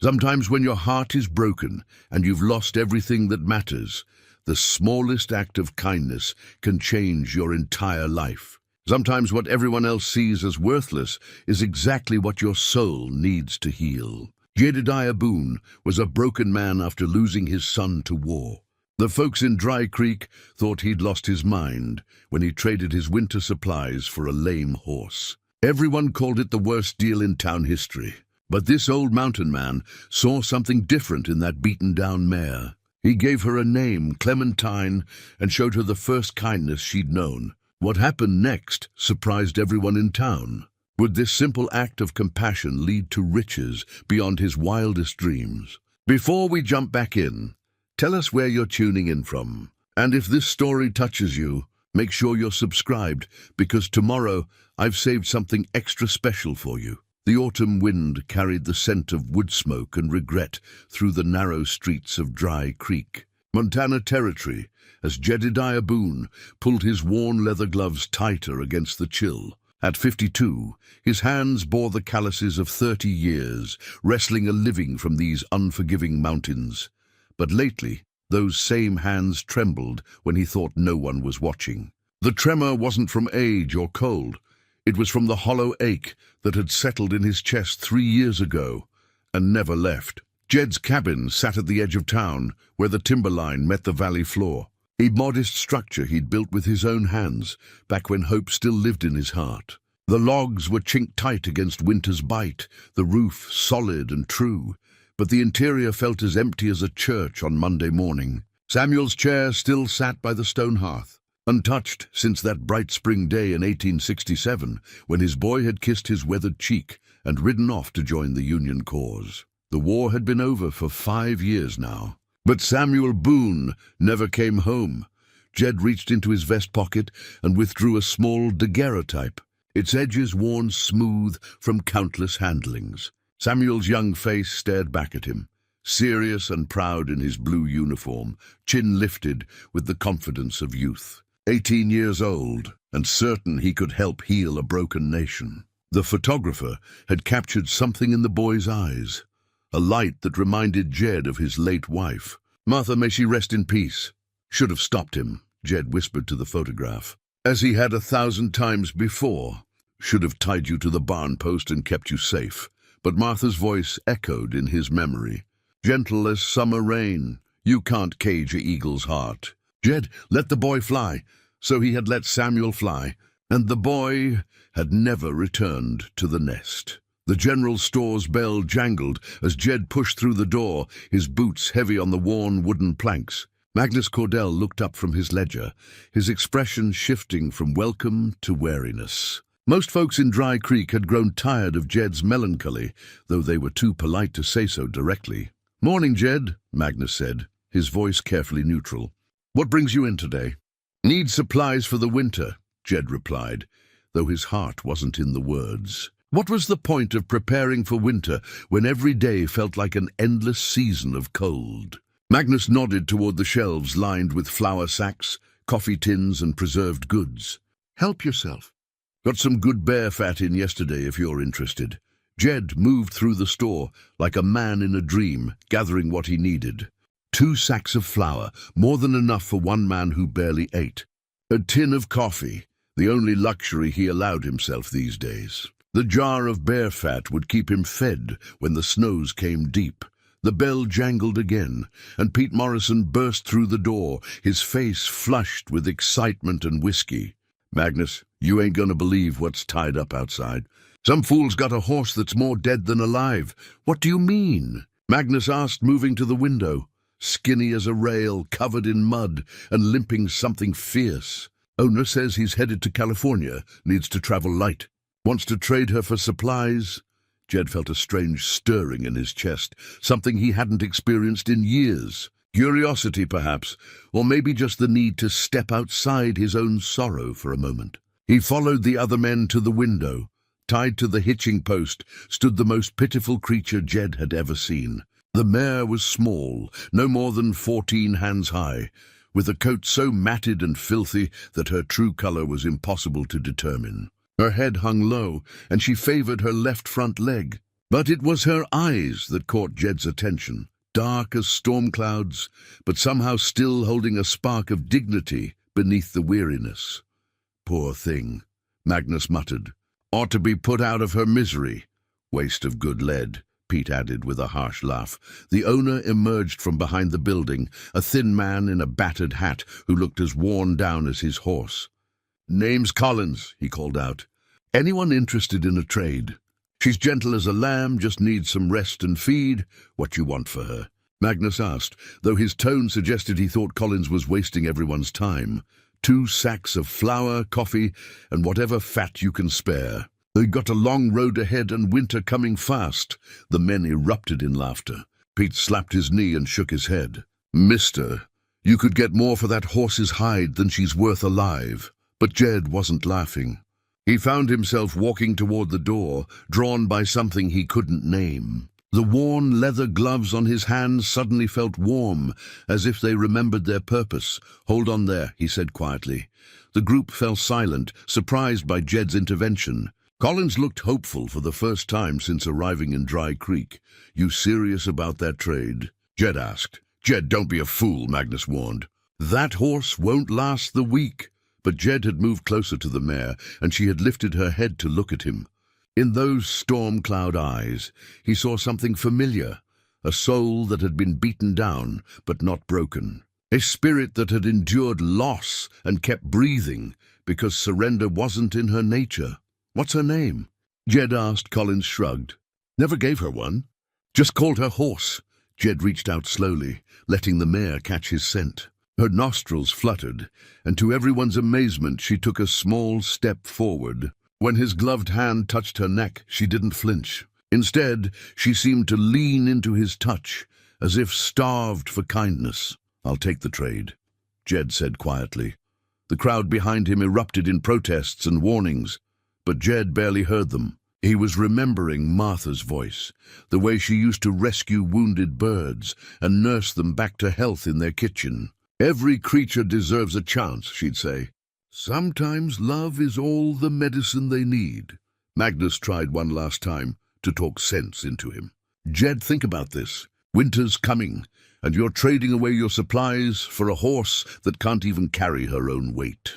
Sometimes when your heart is broken and you've lost everything that matters, the smallest act of kindness can change your entire life. Sometimes what everyone else sees as worthless is exactly what your soul needs to heal. Jedediah Boone was a broken man after losing his son to war. The folks in Dry Creek thought he'd lost his mind when he traded his winter supplies for a lame horse. Everyone called it the worst deal in town history. But this old mountain man saw something different in that beaten-down mare. He gave her a name, Clementine, and showed her the first kindness she'd known. What happened next surprised everyone in town. Would this simple act of compassion lead to riches beyond his wildest dreams? Before we jump back in, tell us where you're tuning in from. And if this story touches you, make sure you're subscribed, because tomorrow I've saved something extra special for you. The autumn wind carried the scent of wood smoke and regret through the narrow streets of Dry Creek, Montana Territory, as Jedediah Boone pulled his worn leather gloves tighter against the chill. At 52, his hands bore the calluses of 30 years, wrestling a living from these unforgiving mountains. But lately, those same hands trembled when he thought no one was watching. The tremor wasn't from age or cold. It was from the hollow ache that had settled in his chest 3 years ago and never left. Jed's cabin sat at the edge of town, where the timberline met the valley floor. A modest structure he'd built with his own hands, back when hope still lived in his heart. The logs were chinked tight against winter's bite, the roof solid and true, but the interior felt as empty as a church on Monday morning. Samuel's chair still sat by the stone hearth, untouched since that bright spring day in 1867, when his boy had kissed his weathered cheek and ridden off to join the Union cause. The war had been over for 5 years now. But Samuel Boone never came home. Jed reached into his vest pocket and withdrew a small daguerreotype, its edges worn smooth from countless handlings. Samuel's young face stared back at him, serious and proud in his blue uniform, chin lifted with the confidence of youth. 18 years old, and certain he could help heal a broken nation. The photographer had captured something in the boy's eyes, a light that reminded Jed of his late wife. "Martha, may she rest in peace." "Should have stopped him," Jed whispered to the photograph, "as he had 1,000 times before. Should have tied you to the barn post and kept you safe." But Martha's voice echoed in his memory. "Gentle as summer rain, you can't cage a eagle's heart." Jed let the boy fly, so he had let Samuel fly, and the boy had never returned to the nest. The general store's bell jangled as Jed pushed through the door, his boots heavy on the worn wooden planks. Magnus Cordell looked up from his ledger, his expression shifting from welcome to wariness. Most folks in Dry Creek had grown tired of Jed's melancholy, though they were too polite to say so directly. "Morning, Jed," Magnus said, his voice carefully neutral. "What brings you in today?" "Need supplies for the winter," Jed replied, though his heart wasn't in the words. What was the point of preparing for winter when every day felt like an endless season of cold? Magnus nodded toward the shelves lined with flour sacks, coffee tins, and preserved goods. "Help yourself. Got some good bear fat in yesterday if you're interested." Jed moved through the store like a man in a dream, gathering what he needed. 2 sacks of flour, more than enough for one man who barely ate. A tin of coffee, the only luxury he allowed himself these days. The jar of bear fat would keep him fed when the snows came deep. The bell jangled again, and Pete Morrison burst through the door, his face flushed with excitement and whiskey. "Magnus, you ain't gonna believe what's tied up outside. Some fool's got a horse that's more dead than alive." "What do you mean?" Magnus asked, moving to the window. Skinny as a rail, covered in mud, and limping something fierce. "Owner says he's headed to California, needs to travel light. Wants to trade her for supplies." Jed felt a strange stirring in his chest, something he hadn't experienced in years. Curiosity, perhaps, or maybe just the need to step outside his own sorrow for a moment. He followed the other men to the window. Tied to the hitching post stood the most pitiful creature Jed had ever seen. The mare was small, no more than 14 hands high, with a coat so matted and filthy that her true color was impossible to determine. Her head hung low, and she favored her left front leg. But it was her eyes that caught Jed's attention, dark as storm clouds, but somehow still holding a spark of dignity beneath the weariness. "Poor thing," Magnus muttered. "Ought to be put out of her misery." "Waste of good lead," Pete added with a harsh laugh. The owner emerged from behind the building, a thin man in a battered hat who looked as worn down as his horse. "Name's Collins," he called out. "Anyone interested in a trade? She's gentle as a lamb, just needs some rest and feed. What you want for her?" Magnus asked, though his tone suggested he thought Collins was wasting everyone's time. 2 sacks of flour, coffee, and whatever fat you can spare. They got a long road ahead and winter coming fast. The men erupted in laughter. Pete slapped his knee and shook his head. "Mister, you could get more for that horse's hide than she's worth alive." But Jed wasn't laughing. He found himself walking toward the door, drawn by something he couldn't name. The worn leather gloves on his hands suddenly felt warm, as if they remembered their purpose. "Hold on there," he said quietly. The group fell silent, surprised by Jed's intervention. Collins looked hopeful for the first time since arriving in Dry Creek. "You serious about that trade?" Jed asked. "Jed, don't be a fool," Magnus warned. "That horse won't last the week." But Jed had moved closer to the mare, and she had lifted her head to look at him. In those storm cloud eyes, he saw something familiar, a soul that had been beaten down, but not broken. A spirit that had endured loss and kept breathing, because surrender wasn't in her nature. "What's her name?" Jed asked. Collins shrugged. "Never gave her one. Just called her Horse." Jed reached out slowly, letting the mare catch his scent. Her nostrils fluttered, and to everyone's amazement she took a small step forward. When his gloved hand touched her neck, she didn't flinch. Instead, she seemed to lean into his touch, as if starved for kindness. "I'll take the trade," Jed said quietly. The crowd behind him erupted in protests and warnings, but Jed barely heard them. He was remembering Martha's voice, the way she used to rescue wounded birds and nurse them back to health in their kitchen. "Every creature deserves a chance," she'd say. "Sometimes love is all the medicine they need." Magnus tried one last time to talk sense into him. "Jed, think about this. Winter's coming, and you're trading away your supplies for a horse that can't even carry her own weight."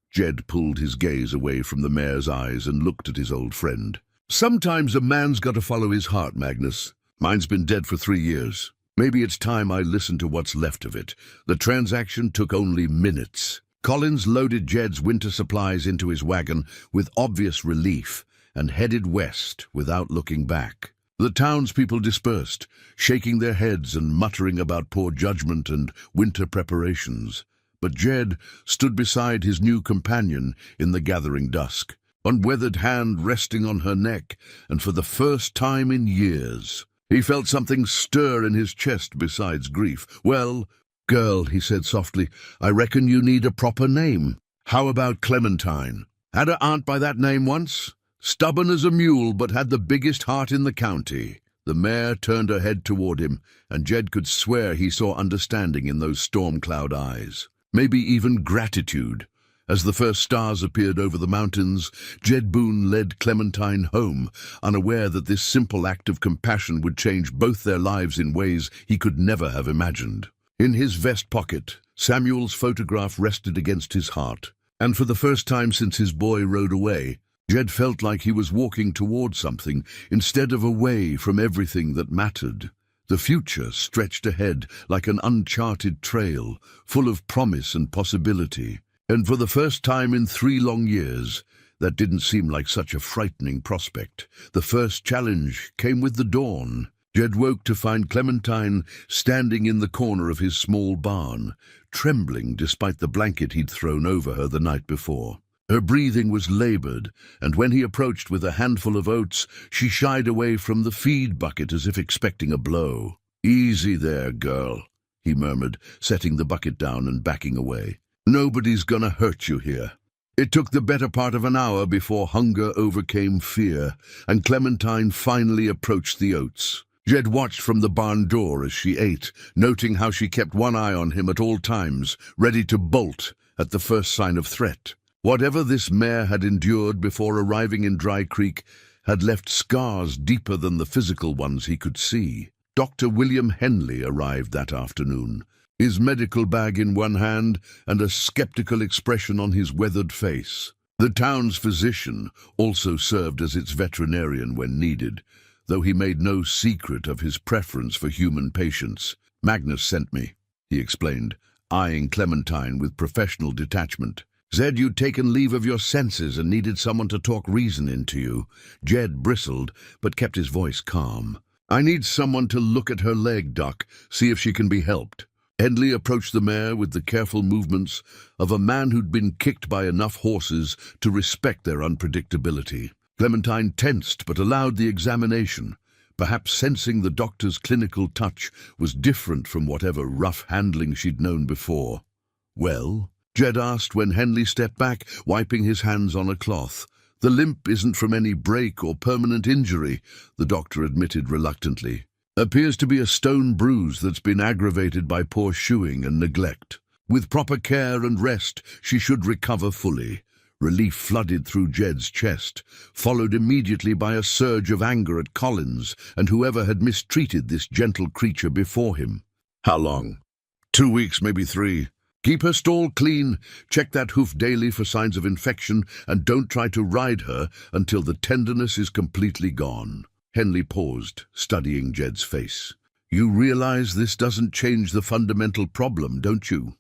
Jed pulled his gaze away from the mare's eyes and looked at his old friend. "Sometimes a man's got to follow his heart, Magnus. Mine's been dead for 3 years. Maybe it's time I listen to what's left of it." The transaction took only minutes. Collins loaded Jed's winter supplies into his wagon with obvious relief and headed west without looking back. The townspeople dispersed, shaking their heads and muttering about poor judgment and winter preparations. But Jed stood beside his new companion in the gathering dusk, one weathered hand resting on her neck, and for the first time in years, he felt something stir in his chest besides grief. "Well, girl," he said softly, "I reckon you need a proper name. How about Clementine? Had a aunt by that name once. Stubborn as a mule, but had the biggest heart in the county." The mare turned her head toward him, and Jed could swear he saw understanding in those storm cloud eyes. Maybe even gratitude. As the first stars appeared over the mountains, Jed Boone led Clementine home, unaware that this simple act of compassion would change both their lives in ways he could never have imagined. In his vest pocket, Samuel's photograph rested against his heart, and for the first time since his boy rode away, Jed felt like he was walking toward something instead of away from everything that mattered. The future stretched ahead like an uncharted trail, full of promise and possibility. And for the first time in 3 long years, that didn't seem like such a frightening prospect. The first challenge came with the dawn. Jed woke to find Clementine standing in the corner of his small barn, trembling despite the blanket he'd thrown over her the night before. Her breathing was labored, and when he approached with a handful of oats, she shied away from the feed bucket as if expecting a blow. "Easy there, girl," he murmured, setting the bucket down and backing away. "Nobody's gonna hurt you here." It took the better part of an hour before hunger overcame fear, and Clementine finally approached the oats. Jed watched from the barn door as she ate, noting how she kept one eye on him at all times, ready to bolt at the first sign of threat. Whatever this mare had endured before arriving in Dry Creek had left scars deeper than the physical ones he could see. Dr. William Henley arrived that afternoon, his medical bag in one hand and a skeptical expression on his weathered face. The town's physician also served as its veterinarian when needed, though he made no secret of his preference for human patients. "Magnus sent me," he explained, eyeing Clementine with professional detachment. "Said you'd taken leave of your senses and needed someone to talk reason into you." Jed bristled, but kept his voice calm. "I need someone to look at her leg, Doc, see if she can be helped." Henley approached the mare with the careful movements of a man who'd been kicked by enough horses to respect their unpredictability. Clementine tensed but allowed the examination, perhaps sensing the doctor's clinical touch was different from whatever rough handling she'd known before. "Well?" Jed asked when Henley stepped back, wiping his hands on a cloth. "The limp isn't from any break or permanent injury," the doctor admitted reluctantly. "Appears to be a stone bruise that's been aggravated by poor shoeing and neglect. With proper care and rest, she should recover fully." Relief flooded through Jed's chest, followed immediately by a surge of anger at Collins and whoever had mistreated this gentle creature before him. "How long?" 2 weeks, maybe 3. Keep her stall clean, check that hoof daily for signs of infection, and don't try to ride her until the tenderness is completely gone." Henley paused, studying Jed's face. "You realize this doesn't change the fundamental problem, don't you?"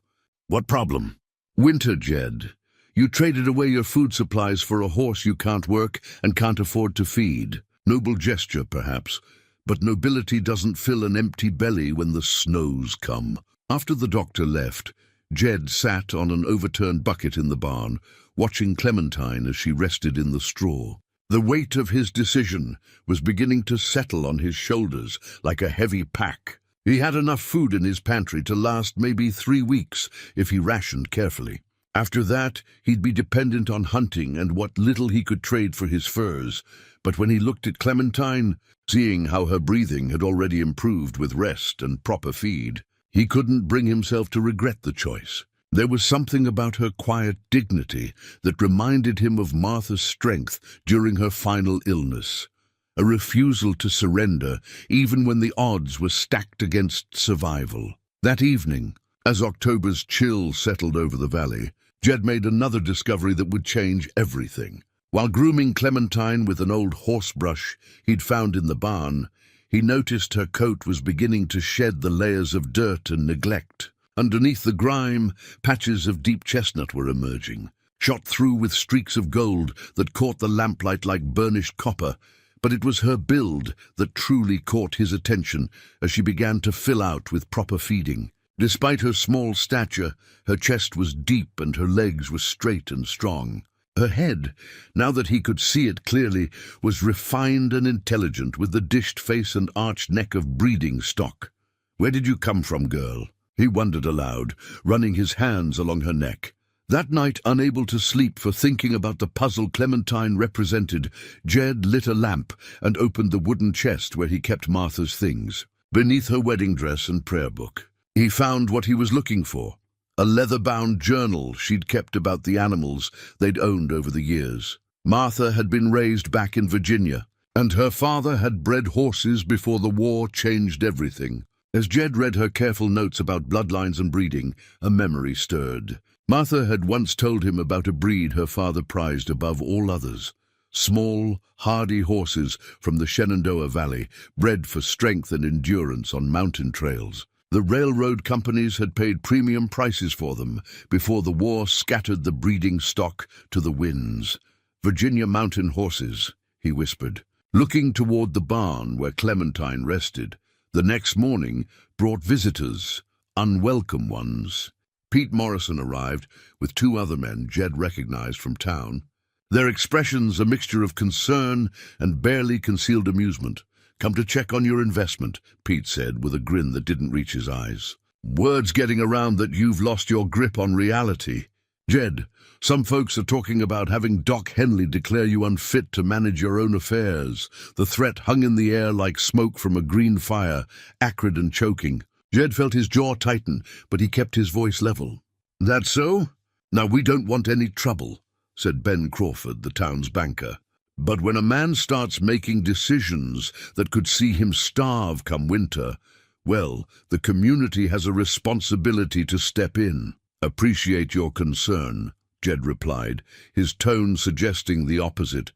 "What problem?" "Winter, Jed. You traded away your food supplies for a horse you can't work and can't afford to feed. Noble gesture, perhaps, but nobility doesn't fill an empty belly when the snows come." After the doctor left, Jed sat on an overturned bucket in the barn, watching Clementine as she rested in the straw. The weight of his decision was beginning to settle on his shoulders like a heavy pack. He had enough food in his pantry to last maybe 3 weeks if he rationed carefully. After that, he'd be dependent on hunting and what little he could trade for his furs. But when he looked at Clementine, seeing how her breathing had already improved with rest and proper feed, he couldn't bring himself to regret the choice. There was something about her quiet dignity that reminded him of Martha's strength during her final illness, a refusal to surrender even when the odds were stacked against survival. That evening, as October's chill settled over the valley, Jed made another discovery that would change everything. While grooming Clementine with an old horse brush he'd found in the barn, he noticed her coat was beginning to shed the layers of dirt and neglect. Underneath the grime, patches of deep chestnut were emerging, shot through with streaks of gold that caught the lamplight like burnished copper. But it was her build that truly caught his attention as she began to fill out with proper feeding. Despite her small stature, her chest was deep and her legs were straight and strong. Her head, now that he could see it clearly, was refined and intelligent, with the dished face and arched neck of breeding stock. "Where did you come from, girl?" he wondered aloud, running his hands along her neck. That night, unable to sleep for thinking about the puzzle Clementine represented, Jed lit a lamp and opened the wooden chest where he kept Martha's things. Beneath her wedding dress and prayer book, he found what he was looking for. A leather-bound journal she'd kept about the animals they'd owned over the years. Martha had been raised back in Virginia, and her father had bred horses before the war changed everything. As Jed read her careful notes about bloodlines and breeding, a memory stirred. Martha had once told him about a breed her father prized above all others. Small, hardy horses from the Shenandoah Valley, bred for strength and endurance on mountain trails. The railroad companies had paid premium prices for them before the war scattered the breeding stock to the winds. "Virginia mountain horses," he whispered, looking toward the barn where Clementine rested. The next morning brought visitors, unwelcome ones. Pete Morrison arrived with 2 other men Jed recognized from town. Their expressions a mixture of concern and barely concealed amusement. "Come to check on your investment," Pete said with a grin that didn't reach his eyes. "Word's getting around that you've lost your grip on reality. Jed, some folks are talking about having Doc Henley declare you unfit to manage your own affairs." The threat hung in the air like smoke from a green fire, acrid and choking. Jed felt his jaw tighten, but he kept his voice level. "That so? Now we don't want any trouble," said Ben Crawford, the town's banker. But when a man starts making decisions that could see him starve come winter, well, the community has a responsibility to step in. "Appreciate your concern," Jed replied, his tone suggesting the opposite.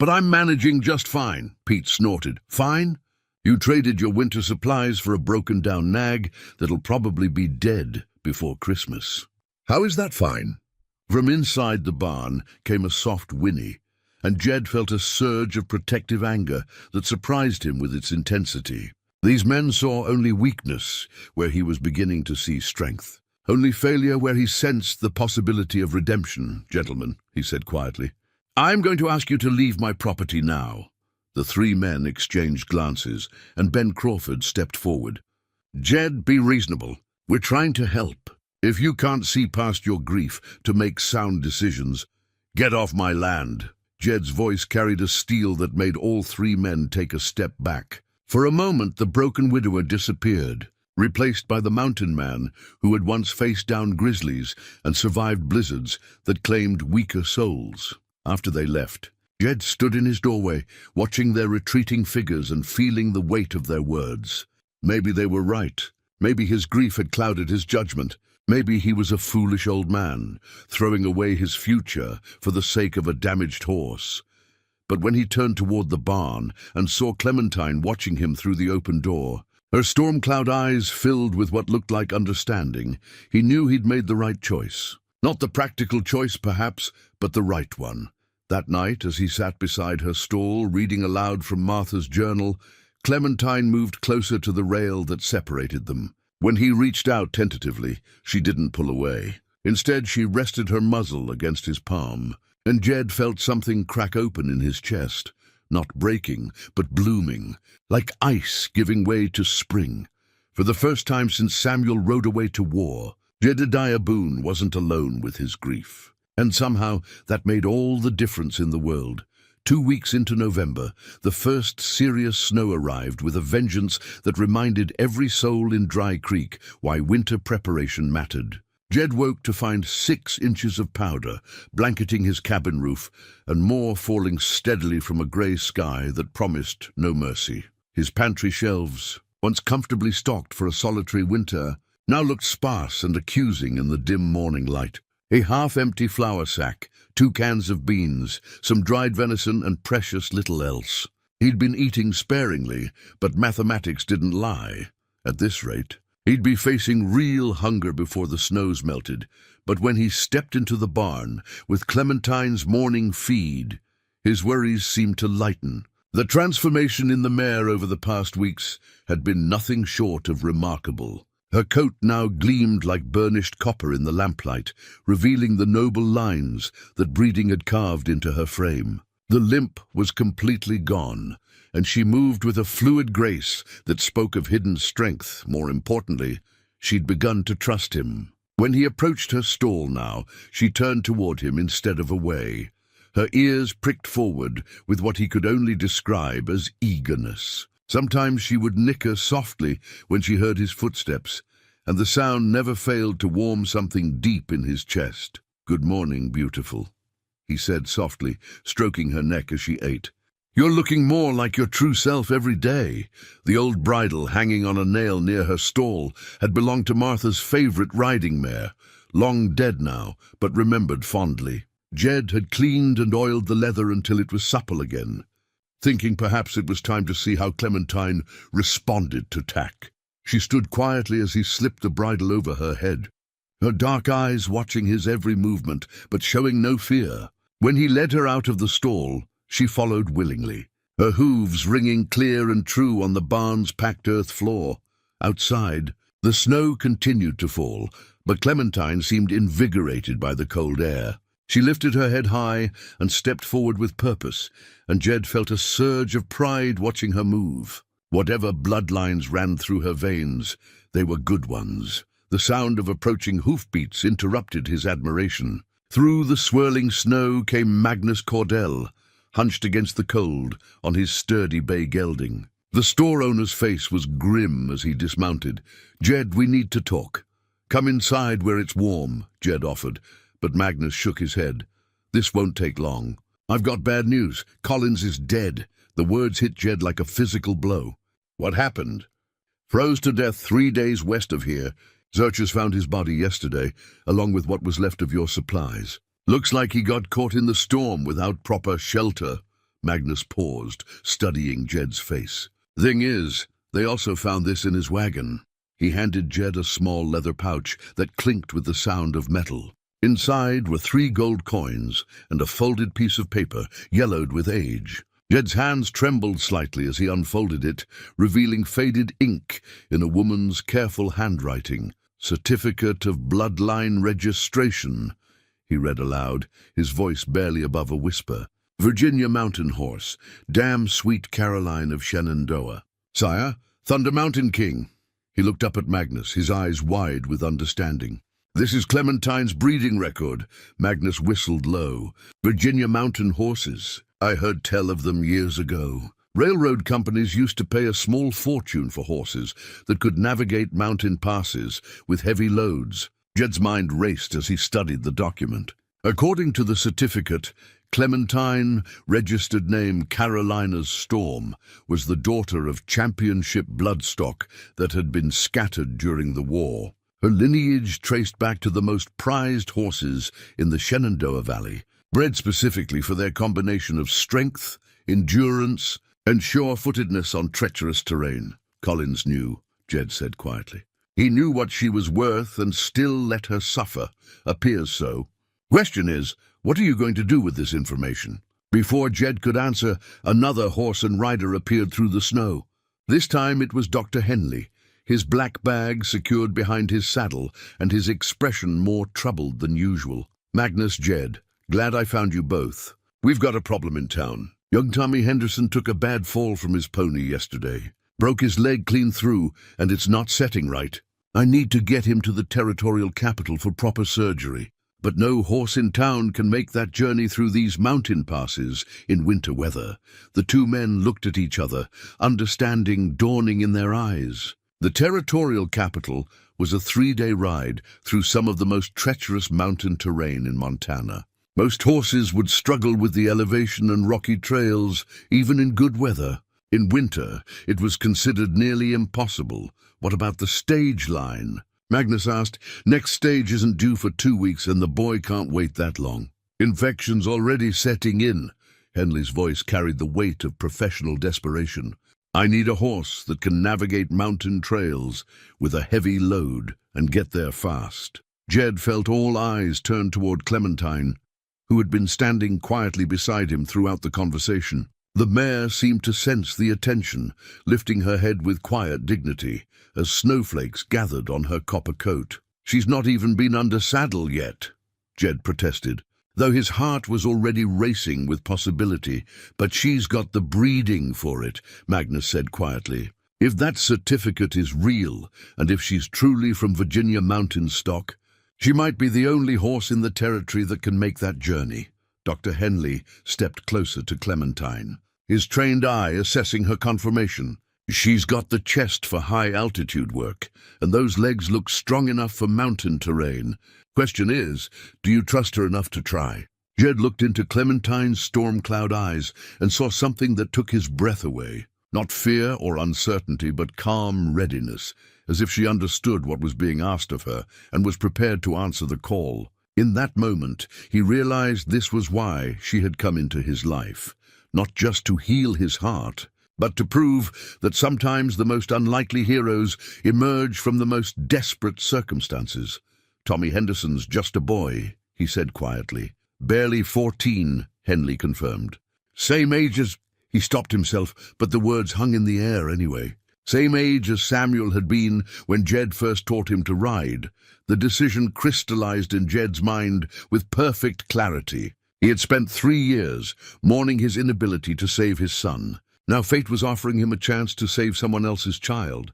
"But I'm managing just fine," Pete snorted. "Fine? You traded your winter supplies for a broken-down nag that'll probably be dead before Christmas." "How is that fine?" From inside the barn came a soft whinny, and Jed felt a surge of protective anger that surprised him with its intensity. These men saw only weakness where he was beginning to see strength. "Only failure where he sensed the possibility of redemption, gentlemen," he said quietly. "I'm going to ask you to leave my property now." The three men exchanged glances, and Ben Crawford stepped forward. "Jed, be reasonable. We're trying to help. If you can't see past your grief to make sound decisions, get off my land." Jed's voice carried a steel that made all three men take a step back. For a moment, the broken widower disappeared, replaced by the mountain man who had once faced down grizzlies and survived blizzards that claimed weaker souls. After they left, Jed stood in his doorway, watching their retreating figures and feeling the weight of their words. Maybe they were right. Maybe his grief had clouded his judgment. Maybe he was a foolish old man, throwing away his future for the sake of a damaged horse. But when he turned toward the barn and saw Clementine watching him through the open door, her storm-cloud eyes filled with what looked like understanding, he knew he'd made the right choice. Not the practical choice, perhaps, but the right one. That night, as he sat beside her stall, reading aloud from Martha's journal, Clementine moved closer to the rail that separated them. When he reached out tentatively, she didn't pull away. Instead, she rested her muzzle against his palm, and Jed felt something crack open in his chest, not breaking, but blooming, like ice giving way to spring. For the first time since Samuel rode away to war, Jedediah Boone wasn't alone with his grief. And somehow that made all the difference in the world. 2 weeks into November, the first serious snow arrived with a vengeance that reminded every soul in Dry Creek why winter preparation mattered. Jed woke to find 6 inches of powder blanketing his cabin roof and more falling steadily from a grey sky that promised no mercy. His pantry shelves, once comfortably stocked for a solitary winter, now looked sparse and accusing in the dim morning light. A half-empty flour sack, 2 cans of beans, some dried venison, and precious little else. He'd been eating sparingly, but mathematics didn't lie. At this rate, he'd be facing real hunger before the snows melted. But when he stepped into the barn, with Clementine's morning feed, his worries seemed to lighten. The transformation in the mare over the past weeks had been nothing short of remarkable. Her coat now gleamed like burnished copper in the lamplight, revealing the noble lines that breeding had carved into her frame. The limp was completely gone, and she moved with a fluid grace that spoke of hidden strength. More importantly, she'd begun to trust him. When he approached her stall now, she turned toward him instead of away. Her ears pricked forward with what he could only describe as eagerness. Sometimes she would nicker softly when she heard his footsteps, and the sound never failed to warm something deep in his chest. "Good morning, beautiful," he said softly, stroking her neck as she ate. "You're looking more like your true self every day." The old bridle hanging on a nail near her stall had belonged to Martha's favorite riding mare, long dead now, but remembered fondly. Jed had cleaned and oiled the leather until it was supple again, thinking perhaps it was time to see how Clementine responded to tack. She stood quietly as he slipped the bridle over her head, her dark eyes watching his every movement, but showing no fear. When he led her out of the stall, she followed willingly, her hooves ringing clear and true on the barn's packed earth floor. Outside, the snow continued to fall, but Clementine seemed invigorated by the cold air. She lifted her head high and stepped forward with purpose, and Jed felt a surge of pride watching her move. Whatever bloodlines ran through her veins, they were good ones. The sound of approaching hoofbeats interrupted his admiration. Through the swirling snow came Magnus Cordell, hunched against the cold on his sturdy bay gelding. The store owner's face was grim as he dismounted. "Jed, we need to talk." "Come inside where it's warm," Jed offered, but Magnus shook his head. "This won't take long. I've got bad news. Collins is dead. The words hit Jed like a physical blow. What happened? Froze to death 3 days west of here. Searchers found his body yesterday, along with what was left of your supplies. Looks like he got caught in the storm without proper shelter. Magnus paused, studying Jed's face. Thing is, they also found this in his wagon. He handed Jed a small leather pouch that clinked with the sound of metal. Inside were 3 gold coins and a folded piece of paper, yellowed with age. Jed's hands trembled slightly as he unfolded it, revealing faded ink in a woman's careful handwriting. Certificate of bloodline registration, he read aloud, his voice barely above a whisper. Virginia Mountain Horse, damn sweet Caroline of Shenandoah. Sire, Thunder Mountain King. He looked up at Magnus, his eyes wide with understanding. This is Clementine's breeding record. Magnus whistled low. Virginia Mountain Horses. I heard tell of them years ago. Railroad companies used to pay a small fortune for horses that could navigate mountain passes with heavy loads. Jed's mind raced as he studied the document. According to the certificate, Clementine, registered name Carolina's Storm, was the daughter of championship bloodstock that had been scattered during the war. Her lineage traced back to the most prized horses in the Shenandoah Valley, bred specifically for their combination of strength, endurance, and sure-footedness on treacherous terrain. Collins knew, Jed said quietly. He knew what she was worth and still let her suffer. Appears so. Question is, what are you going to do with this information? Before Jed could answer, another horse and rider appeared through the snow. This time it was Dr. Henley, his black bag secured behind his saddle and his expression more troubled than usual. Magnus, Jed, glad I found you both. We've got a problem in town. Young Tommy Henderson took a bad fall from his pony yesterday. Broke his leg clean through, and it's not setting right. I need to get him to the territorial capital for proper surgery. But no horse in town can make that journey through these mountain passes in winter weather. The 2 men looked at each other, understanding dawning in their eyes. The territorial capital was a 3-day ride through some of the most treacherous mountain terrain in Montana. Most horses would struggle with the elevation and rocky trails, even in good weather. In winter, it was considered nearly impossible. What about the stage line? Magnus asked. Next stage isn't due for 2 weeks and the boy can't wait that long. Infection's already setting in. Henley's voice carried the weight of professional desperation. I need a horse that can navigate mountain trails with a heavy load and get there fast. Jed felt all eyes turn toward Clementine, who had been standing quietly beside him throughout the conversation. The mare seemed to sense the attention, lifting her head with quiet dignity as snowflakes gathered on her copper coat. She's not even been under saddle yet, Jed protested, though his heart was already racing with possibility. But she's got the breeding for it, Magnus said quietly. If that certificate is real, and if she's truly from Virginia mountain stock, she might be the only horse in the territory that can make that journey. Dr. Henley stepped closer to Clementine, his trained eye assessing her conformation. She's got the chest for high-altitude work, and those legs look strong enough for mountain terrain. Question is, do you trust her enough to try? Jed looked into Clementine's storm-cloud eyes and saw something that took his breath away. Not fear or uncertainty, but calm readiness, as if she understood what was being asked of her and was prepared to answer the call. In that moment, he realized this was why she had come into his life, not just to heal his heart, but to prove that sometimes the most unlikely heroes emerge from the most desperate circumstances. Tommy Henderson's just a boy, he said quietly. Barely 14, Henley confirmed. Same age as... He stopped himself, but the words hung in the air anyway. Same age as Samuel had been when Jed first taught him to ride. The decision crystallized in Jed's mind with perfect clarity. He had spent 3 years mourning his inability to save his son. Now fate was offering him a chance to save someone else's child,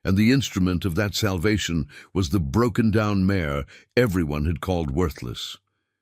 and the instrument of that salvation was the broken-down mare everyone had called worthless.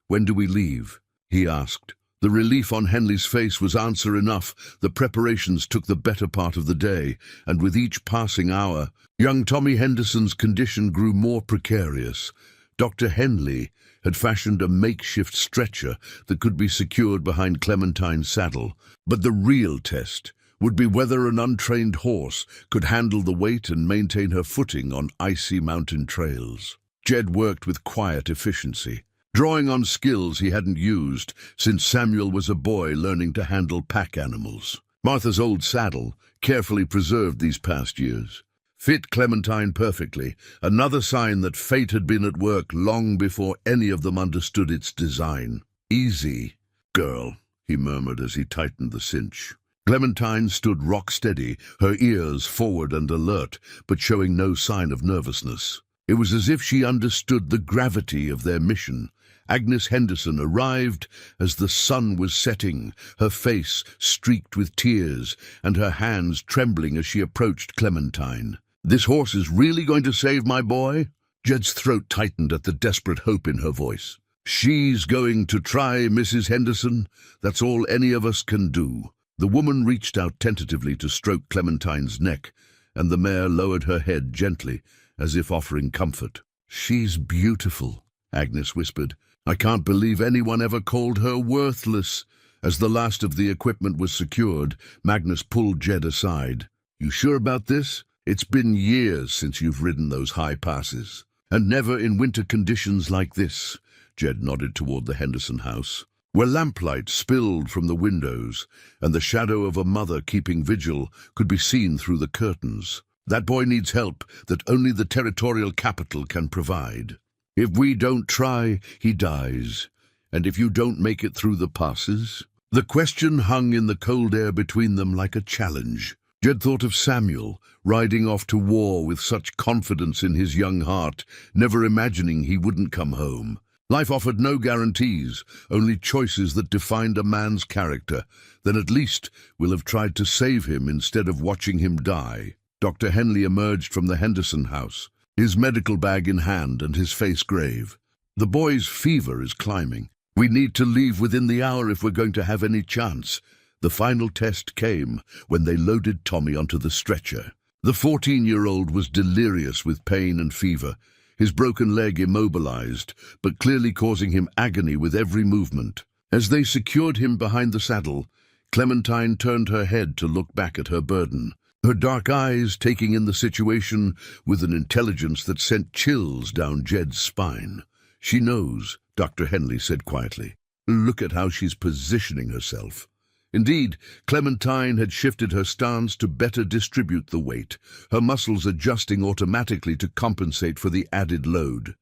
When do we leave? He asked. The relief on Henley's face was answer enough. The preparations took the better part of the day, and with each passing hour, young Tommy Henderson's condition grew more precarious. Dr. Henley had fashioned a makeshift stretcher that could be secured behind Clementine's saddle. But the real test would be whether an untrained horse could handle the weight and maintain her footing on icy mountain trails. Jed worked with quiet efficiency, drawing on skills he hadn't used since Samuel was a boy learning to handle pack animals. Martha's old saddle, carefully preserved these past years, fit Clementine perfectly, another sign that fate had been at work long before any of them understood its design. "Easy, girl," he murmured as he tightened the cinch. Clementine stood rock-steady, her ears forward and alert, but showing no sign of nervousness. It was as if she understood the gravity of their mission. Agnes Henderson arrived as the sun was setting, her face streaked with tears and her hands trembling as she approached Clementine. "This horse is really going to save my boy?" Jed's throat tightened at the desperate hope in her voice. "She's going to try, Mrs. Henderson. That's all any of us can do." The woman reached out tentatively to stroke Clementine's neck, and the mare lowered her head gently, as if offering comfort. "She's beautiful," Agnes whispered. "I can't believe anyone ever called her worthless." As the last of the equipment was secured, Magnus pulled Jed aside. "You sure about this? It's been years since you've ridden those high passes. And never in winter conditions like this." Jed nodded toward the Henderson house, where lamplight spilled from the windows, and the shadow of a mother keeping vigil could be seen through the curtains. "That boy needs help that only the territorial capital can provide. If we don't try, he dies. And if you don't make it through the passes..." The question hung in the cold air between them like a challenge. Jed thought of Samuel, riding off to war with such confidence in his young heart, never imagining he wouldn't come home. Life offered no guarantees, only choices that defined a man's character. Then at least we'll have tried to save him instead of watching him die. Dr. Henley emerged from the Henderson house, his medical bag in hand and his face grave. "The boy's fever is climbing. We need to leave within the hour if we're going to have any chance." The final test came when they loaded Tommy onto the stretcher. The 14-year-old was delirious with pain and fever, his broken leg immobilized, but clearly causing him agony with every movement. As they secured him behind the saddle, Clementine turned her head to look back at her burden, her dark eyes taking in the situation with an intelligence that sent chills down Jed's spine. "She knows," Dr. Henley said quietly. "Look at how she's positioning herself." Indeed, Clementine had shifted her stance to better distribute the weight, her muscles adjusting automatically to compensate for the added load.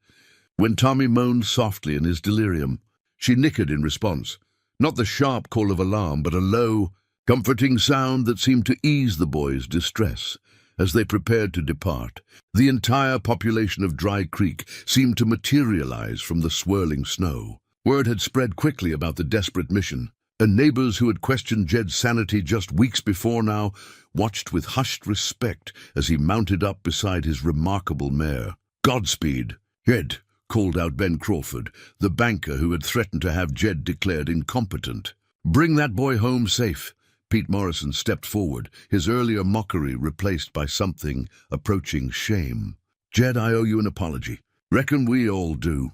When Tommy moaned softly in his delirium, she nickered in response, not the sharp call of alarm, but a low, comforting sound that seemed to ease the boy's distress. As they prepared to depart, the entire population of Dry Creek seemed to materialize from the swirling snow. Word had spread quickly about the desperate mission, and neighbors who had questioned Jed's sanity just weeks before now watched with hushed respect as he mounted up beside his remarkable mare. "Godspeed, Jed," called out Ben Crawford, the banker who had threatened to have Jed declared incompetent. "Bring that boy home safe." Pete Morrison stepped forward, his earlier mockery replaced by something approaching shame. "Jed, I owe you an apology. Reckon we all do."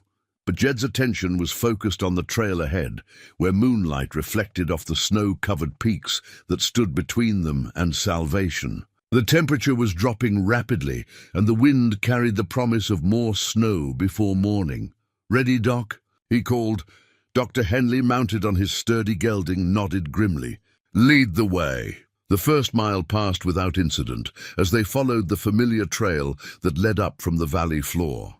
But Jed's attention was focused on the trail ahead, where moonlight reflected off the snow-covered peaks that stood between them and salvation. The temperature was dropping rapidly, and the wind carried the promise of more snow before morning. "Ready, Doc?" he called. Dr. Henley, mounted on his sturdy gelding, nodded grimly. "Lead the way." The first mile passed without incident, as they followed the familiar trail that led up from the valley floor.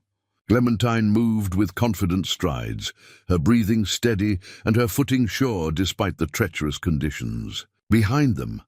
Clementine moved with confident strides, her breathing steady and her footing sure despite the treacherous conditions. Behind them,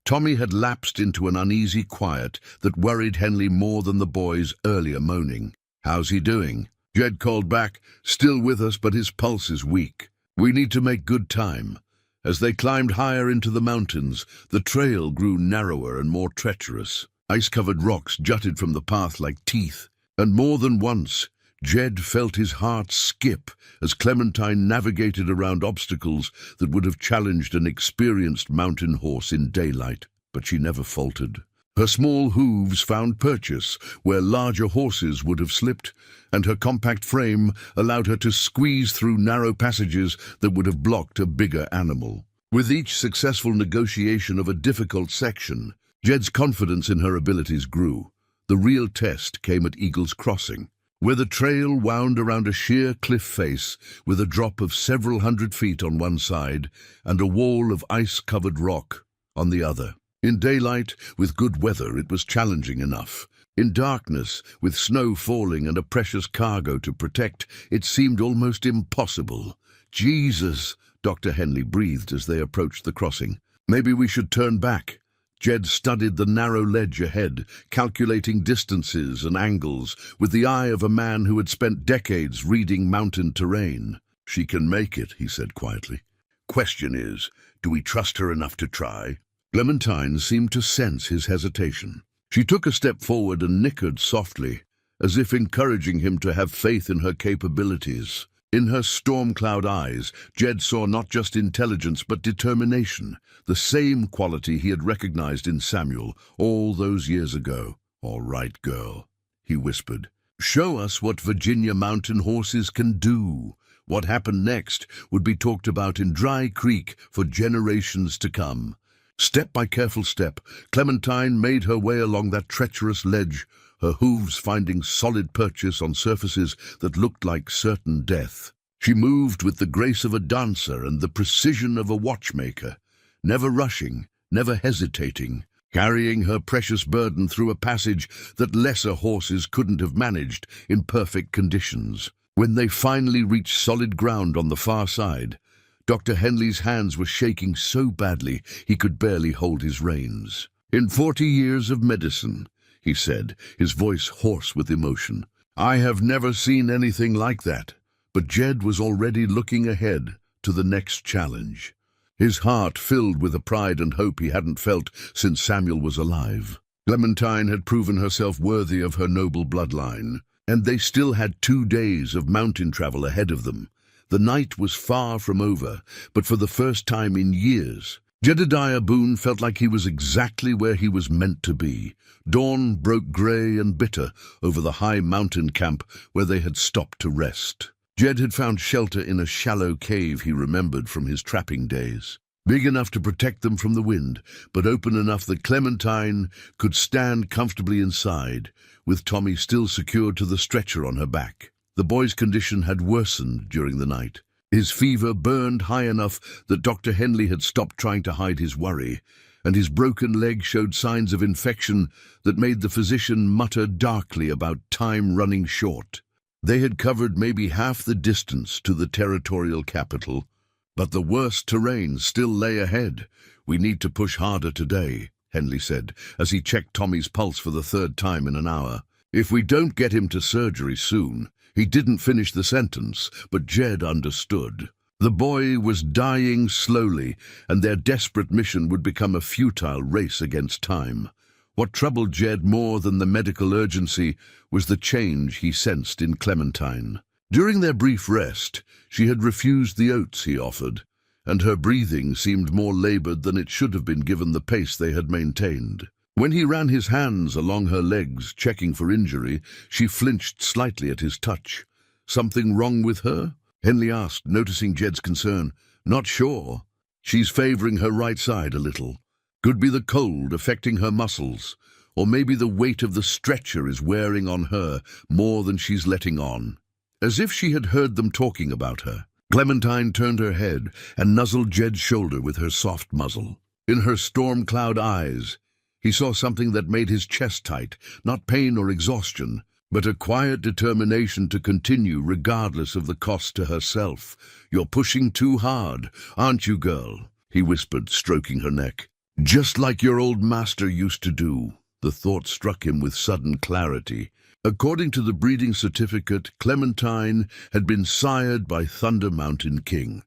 Tommy had lapsed into an uneasy quiet that worried Henley more than the boy's earlier moaning. "How's he doing?" Jed called back, still with us, but his pulse is weak. "We need to make good time." As they climbed higher into the mountains, the trail grew narrower and more treacherous. Ice-covered rocks jutted from the path like teeth. And more than once, Jed felt his heart skip as Clementine navigated around obstacles that would have challenged an experienced mountain horse in daylight. But she never faltered. Her small hooves found purchase where larger horses would have slipped, and her compact frame allowed her to squeeze through narrow passages that would have blocked a bigger animal. With each successful negotiation of a difficult section, Jed's confidence in her abilities grew. The real test came at Eagle's Crossing, where the trail wound around a sheer cliff face with a drop of several hundred feet on one side and a wall of ice-covered rock on the other. In daylight, with good weather, it was challenging enough. In darkness, with snow falling and a precious cargo to protect, it seemed almost impossible. Jesus, Dr. Henley breathed as they approached the crossing. Maybe we should turn back. Jed studied the narrow ledge ahead, calculating distances and angles, with the eye of a man who had spent decades reading mountain terrain. She can make it, he said quietly. Question is, do we trust her enough to try? Clementine seemed to sense his hesitation. She took a step forward and nickered softly, as if encouraging him to have faith in her capabilities. In her storm-cloud eyes, Jed saw not just intelligence but determination, the same quality he had recognized in Samuel all those years ago. All right, girl, he whispered. Show us what Virginia mountain horses can do. What happened next would be talked about in Dry Creek for generations to come. Step by careful step, Clementine made her way along that treacherous ledge, her hooves finding solid purchase on surfaces that looked like certain death. She moved with the grace of a dancer and the precision of a watchmaker, never rushing, never hesitating, carrying her precious burden through a passage that lesser horses couldn't have managed in perfect conditions. When they finally reached solid ground on the far side, Dr. Henley's hands were shaking so badly he could barely hold his reins. In 40 years of medicine, he said, his voice hoarse with emotion, I have never seen anything like that. But Jed was already looking ahead to the next challenge, his heart filled with a pride and hope he hadn't felt since Samuel was alive. Clementine had proven herself worthy of her noble bloodline, and they still had 2 days of mountain travel ahead of them. The night was far from over, but for the first time in years, Jedediah Boone felt like he was exactly where he was meant to be. Dawn broke grey and bitter over the high mountain camp where they had stopped to rest. Jed had found shelter in a shallow cave he remembered from his trapping days, big enough to protect them from the wind, but open enough that Clementine could stand comfortably inside, with Tommy still secured to the stretcher on her back. The boy's condition had worsened during the night. His fever burned high enough that Dr. Henley had stopped trying to hide his worry, and his broken leg showed signs of infection that made the physician mutter darkly about time running short. They had covered maybe half the distance to the territorial capital, but the worst terrain still lay ahead. We need to push harder today, Henley said, as he checked Tommy's pulse for the 3rd time in an hour. If we don't get him to surgery soon. He didn't finish the sentence, but Jed understood. The boy was dying slowly, and their desperate mission would become a futile race against time. What troubled Jed more than the medical urgency was the change he sensed in Clementine. During their brief rest, she had refused the oats he offered, and her breathing seemed more labored than it should have been given the pace they had maintained. When he ran his hands along her legs, checking for injury, she flinched slightly at his touch. Something wrong with her? Henley asked, noticing Jed's concern. Not sure. She's favoring her right side a little. Could be the cold affecting her muscles, or maybe the weight of the stretcher is wearing on her more than she's letting on. As if she had heard them talking about her, Clementine turned her head and nuzzled Jed's shoulder with her soft muzzle. In her storm-cloud eyes, he saw something that made his chest tight, not pain or exhaustion, but a quiet determination to continue regardless of the cost to herself. You're pushing too hard, aren't you, girl? He whispered, stroking her neck. Just like your old master used to do. The thought struck him with sudden clarity. According to the breeding certificate, Clementine had been sired by Thunder Mountain King,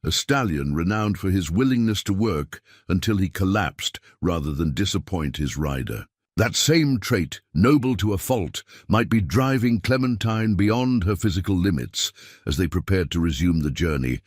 a stallion renowned for his willingness to work until he collapsed rather than disappoint his rider. That same trait, noble to a fault, might be driving Clementine beyond her physical limits as they prepared to resume the journey.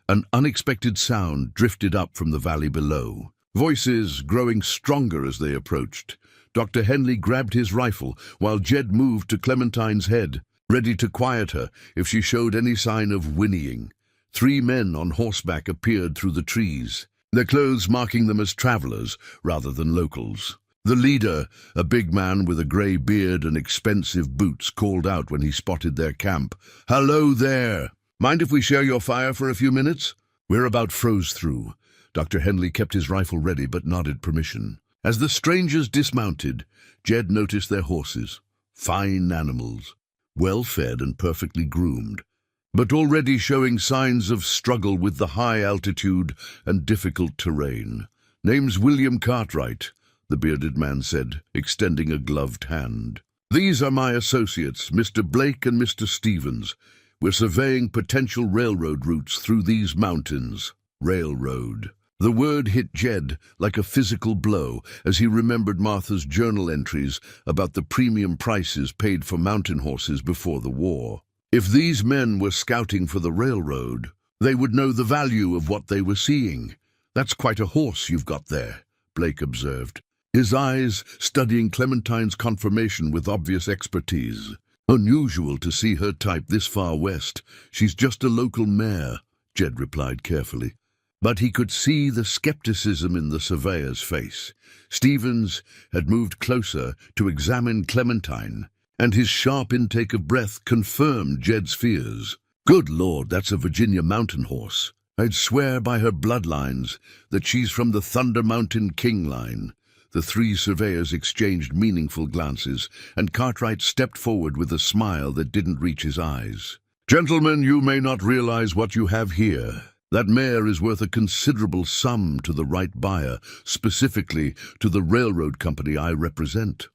An unexpected sound drifted up from the valley below. Voices growing stronger as they approached. Dr. Henley grabbed his rifle while Jed moved to Clementine's head, ready to quiet her if she showed any sign of whinnying. 3 men on horseback appeared through the trees, their clothes marking them as travelers rather than locals. The leader, a big man with a grey beard and expensive boots, called out when he spotted their camp. "Hello there! Mind if we share your fire for a few minutes?" We're about froze through. Dr. Henley kept his rifle ready but nodded permission. As the strangers dismounted, Jed noticed their horses. Fine animals, well-fed and perfectly groomed, but already showing signs of struggle with the high altitude and difficult terrain. "Name's William Cartwright," the bearded man said, extending a gloved hand. "These are my associates, Mr. Blake and Mr. Stevens. We're surveying potential railroad routes through these mountains." Railroad. The word hit Jed like a physical blow as he remembered Martha's journal entries about the premium prices paid for mountain horses before the war. If these men were scouting for the railroad, they would know the value of what they were seeing. "That's quite a horse you've got there," Blake observed, his eyes studying Clementine's conformation with obvious expertise. "Unusual to see her type this far west. She's just a local mare," Jed replied carefully. But he could see the skepticism in the surveyor's face. Stevens had moved closer to examine Clementine, and his sharp intake of breath confirmed Jed's fears. "Good Lord, that's a Virginia mountain horse. I'd swear by her bloodlines that she's from the Thunder Mountain King line." The 3 surveyors exchanged meaningful glances, and Cartwright stepped forward with a smile that didn't reach his eyes. "Gentlemen, you may not realize what you have here. That mare is worth a considerable sum to the right buyer, specifically to the railroad company I represent."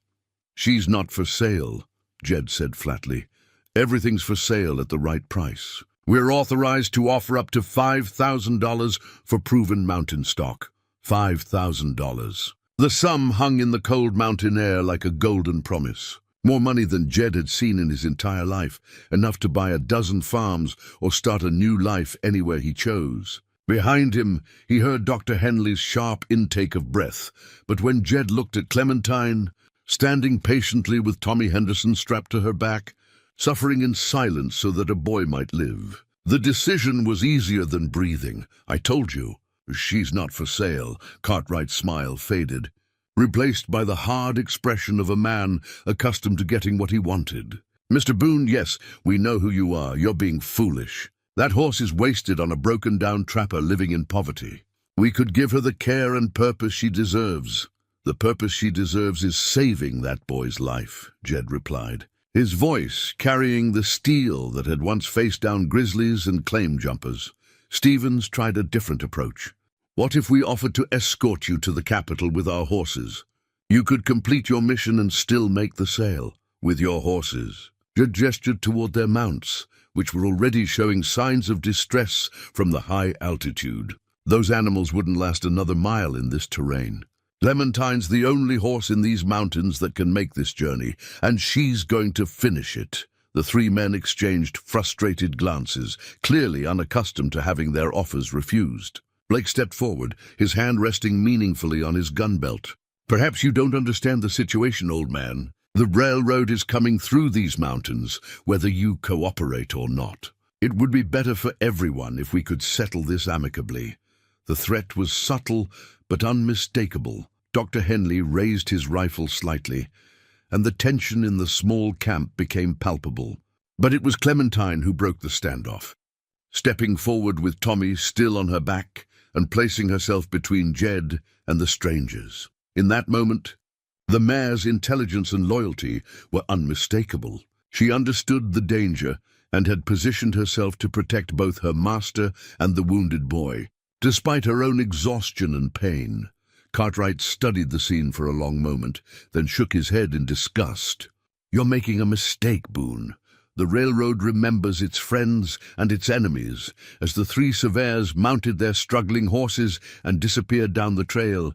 "She's not for sale," Jed said flatly. "Everything's for sale at the right price. We're authorized to offer up to $5,000 for proven mountain stock." $5,000. The sum hung in the cold mountain air like a golden promise. More money than Jed had seen in his entire life, enough to buy a dozen farms or start a new life anywhere he chose. Behind him, he heard Dr. Henley's sharp intake of breath, but when Jed looked at Clementine, standing patiently with Tommy Henderson strapped to her back, suffering in silence so that a boy might live, the decision was easier than breathing. "I told you, she's not for sale." Cartwright's smile faded, replaced by the hard expression of a man accustomed to getting what he wanted. "Mr. Boone, yes, we know who you are. You're being foolish. That horse is wasted on a broken-down trapper living in poverty. We could give her the care and purpose she deserves." "The purpose she deserves is saving that boy's life," Jed replied, his voice carrying the steel that had once faced down grizzlies and claim jumpers. Stevens tried a different approach. "What if we offered to escort you to the capital with our horses? You could complete your mission and still make the sale, with your horses." Jed gestured toward their mounts, which were already showing signs of distress from the high altitude. Those animals wouldn't last another mile in this terrain. "Clementine's the only horse in these mountains that can make this journey, and she's going to finish it." The 3 men exchanged frustrated glances, clearly unaccustomed to having their offers refused. Blake stepped forward, his hand resting meaningfully on his gun belt. "Perhaps you don't understand the situation, old man. The railroad is coming through these mountains, whether you cooperate or not. It would be better for everyone if we could settle this amicably." The threat was subtle but unmistakable. Dr. Henley raised his rifle slightly, and the tension in the small camp became palpable. But it was Clementine who broke the standoff. Stepping forward with Tommy still on her back and placing herself between Jed and the strangers. In that moment, the mare's intelligence and loyalty were unmistakable. She understood the danger and had positioned herself to protect both her master and the wounded boy, despite her own exhaustion and pain. Cartwright studied the scene for a long moment, then shook his head in disgust. "You're making a mistake, Boone. The railroad remembers its friends and its enemies." As the 3 surveyors mounted their struggling horses and disappeared down the trail,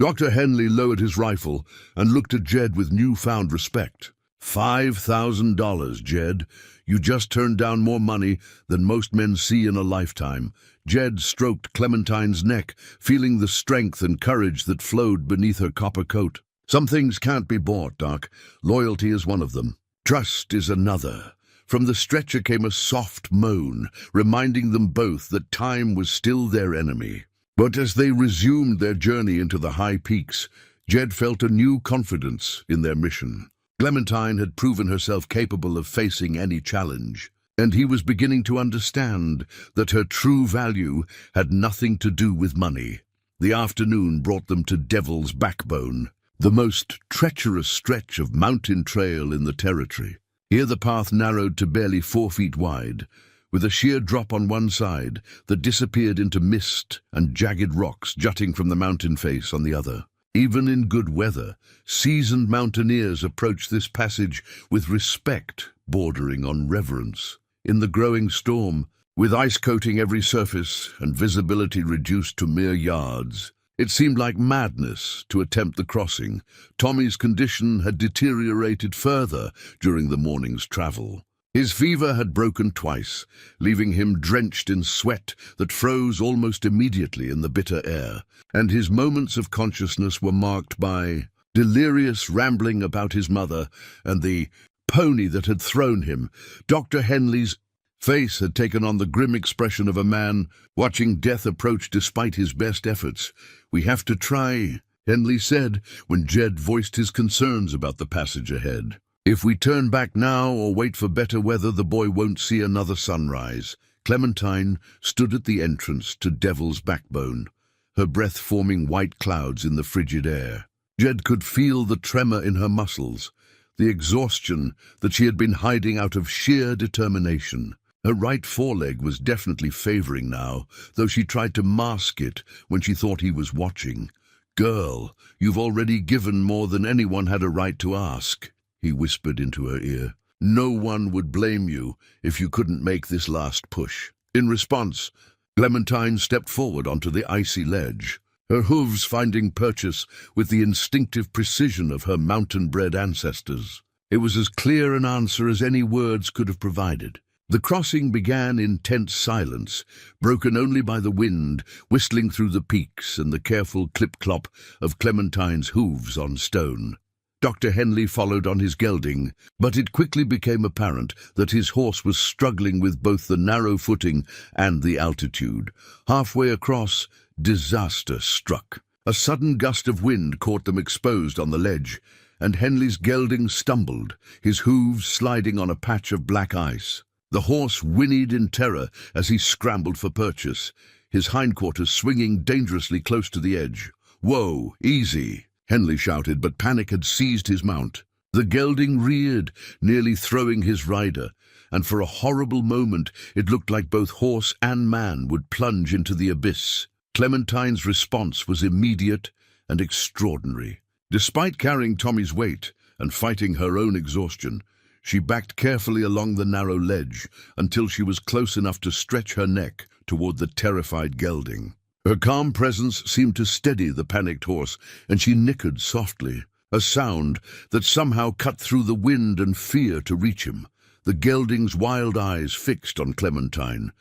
Dr. Henley lowered his rifle and looked at Jed with newfound respect. $5,000, Jed. You just turned down more money than most men see in a lifetime." Jed stroked Clementine's neck, feeling the strength and courage that flowed beneath her copper coat. Some things can't be bought, Doc. Loyalty is one of them. Trust is another. From the stretcher came a soft moan, reminding them both that time was still their enemy. But as they resumed their journey into the high peaks, Jed felt a new confidence in their mission. Clementine had proven herself capable of facing any challenge, and he was beginning to understand that her true value had nothing to do with money. The afternoon brought them to Devil's Backbone, the most treacherous stretch of mountain trail in the territory. Here the path narrowed to barely 4 feet wide, with a sheer drop on one side that disappeared into mist and jagged rocks jutting from the mountain face on the other. Even in good weather, seasoned mountaineers approached this passage with respect bordering on reverence. In the growing storm, with ice coating every surface and visibility reduced to mere yards, it seemed like madness to attempt the crossing. Tommy's condition had deteriorated further during the morning's travel. His fever had broken twice, leaving him drenched in sweat that froze almost immediately in the bitter air, and his moments of consciousness were marked by delirious rambling about his mother and the pony that had thrown him. Dr. Henley's face had taken on the grim expression of a man watching death approach despite his best efforts. "We have to try," Henley said when Jed voiced his concerns about the passage ahead. "If we turn back now or wait for better weather, the boy won't see another sunrise." Clementine stood at the entrance to Devil's Backbone, her breath forming white clouds in the frigid air. Jed could feel the tremor in her muscles, the exhaustion that she had been hiding out of sheer determination. Her right foreleg was definitely favoring now, though she tried to mask it when she thought he was watching. "Girl, you've already given more than anyone had a right to ask," he whispered into her ear. "No one would blame you if you couldn't make this last push." In response, Clementine stepped forward onto the icy ledge, her hooves finding purchase with the instinctive precision of her mountain-bred ancestors. It was as clear an answer as any words could have provided. The crossing began in tense silence, broken only by the wind whistling through the peaks and the careful clip-clop of Clementine's hooves on stone. Dr. Henley followed on his gelding, but it quickly became apparent that his horse was struggling with both the narrow footing and the altitude. Halfway across, disaster struck. A sudden gust of wind caught them exposed on the ledge, and Henley's gelding stumbled, his hooves sliding on a patch of black ice. The horse whinnied in terror as he scrambled for purchase, his hindquarters swinging dangerously close to the edge. "Whoa, easy," Henley shouted, but panic had seized his mount. The gelding reared, nearly throwing his rider, and for a horrible moment it looked like both horse and man would plunge into the abyss. Clementine's response was immediate and extraordinary. Despite carrying Tommy's weight and fighting her own exhaustion, she backed carefully along the narrow ledge until she was close enough to stretch her neck toward the terrified gelding. Her calm presence seemed to steady the panicked horse, and she nickered softly, a sound that somehow cut through the wind and fear to reach him. The gelding's wild eyes fixed on Clementine,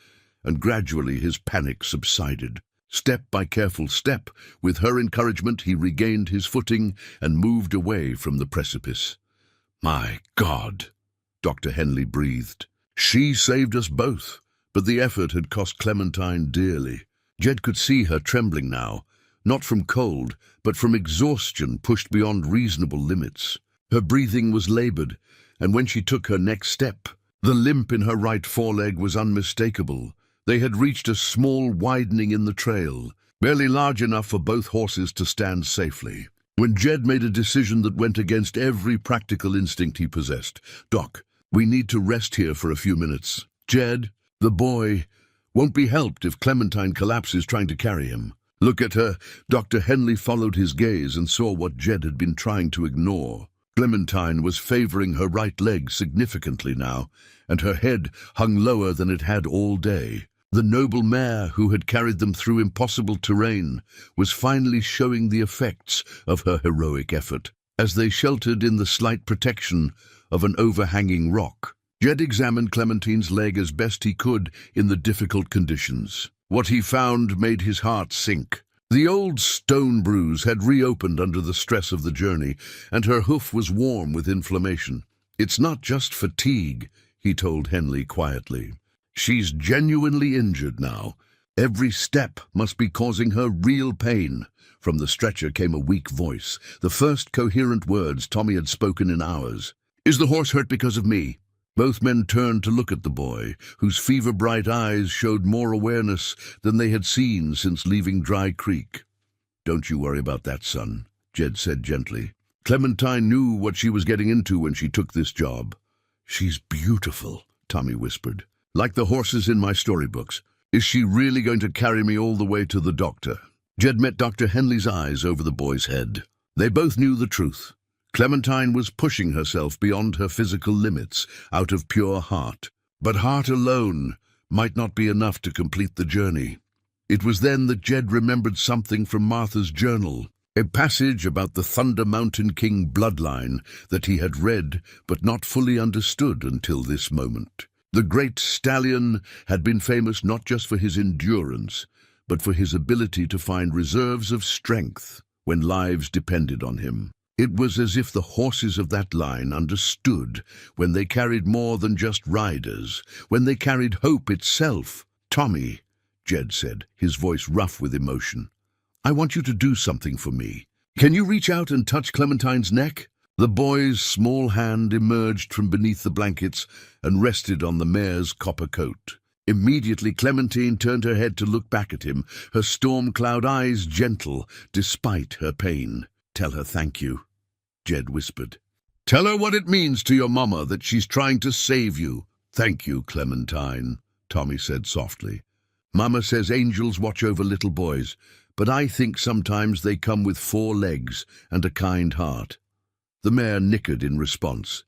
and gradually his panic subsided. Step by careful step, with her encouragement, he regained his footing and moved away from the precipice. "My God," Dr. Henley breathed. She saved us both, but the effort had cost Clementine dearly. Jed could see her trembling now, not from cold, but from exhaustion pushed beyond reasonable limits. Her breathing was labored, and when she took her next step, the limp in her right foreleg was unmistakable. They had reached a small widening in the trail, barely large enough for both horses to stand safely, when Jed made a decision that went against every practical instinct he possessed. "Doc, we need to rest here for a few minutes. Jed, the boy, won't be helped if Clementine collapses trying to carry him." "Look at her." Dr. Henley followed his gaze and saw what Jed had been trying to ignore. Clementine was favoring her right leg significantly now, and her head hung lower than it had all day. The noble mare who had carried them through impossible terrain was finally showing the effects of her heroic effort, as they sheltered in the slight protection of an overhanging rock. Jed examined Clementine's leg as best he could in the difficult conditions. What he found made his heart sink. The old stone bruise had reopened under the stress of the journey, and her hoof was warm with inflammation. "It's not just fatigue," he told Henley quietly. "She's genuinely injured now. Every step must be causing her real pain." From the stretcher came a weak voice, the first coherent words Tommy had spoken in hours. "Is the horse hurt because of me?" Both men turned to look at the boy, whose fever-bright eyes showed more awareness than they had seen since leaving Dry Creek. "Don't you worry about that, son," Jed said gently. "Clementine knew what she was getting into when she took this job." "She's beautiful," Tommy whispered. "Like the horses in my storybooks. Is she really going to carry me all the way to the doctor?" Jed met Dr. Henley's eyes over the boy's head. They both knew the truth. Clementine was pushing herself beyond her physical limits, out of pure heart. But heart alone might not be enough to complete the journey. It was then that Jed remembered something from Martha's journal, a passage about the Thunder Mountain King bloodline that he had read but not fully understood until this moment. The great stallion had been famous not just for his endurance, but for his ability to find reserves of strength when lives depended on him. It was as if the horses of that line understood when they carried more than just riders, when they carried hope itself. "Tommy," Jed said, his voice rough with emotion, "I want you to do something for me. Can you reach out and touch Clementine's neck?" The boy's small hand emerged from beneath the blankets and rested on the mare's copper coat. Immediately Clementine turned her head to look back at him, her storm cloud eyes gentle despite her pain. "Tell her thank you," Jed whispered. "Tell her what it means to your mama that she's trying to save you." "Thank you, Clementine," Tommy said softly. "Mama says angels watch over little boys, but I think sometimes they come with 4 legs and a kind heart." The mare nickered in response,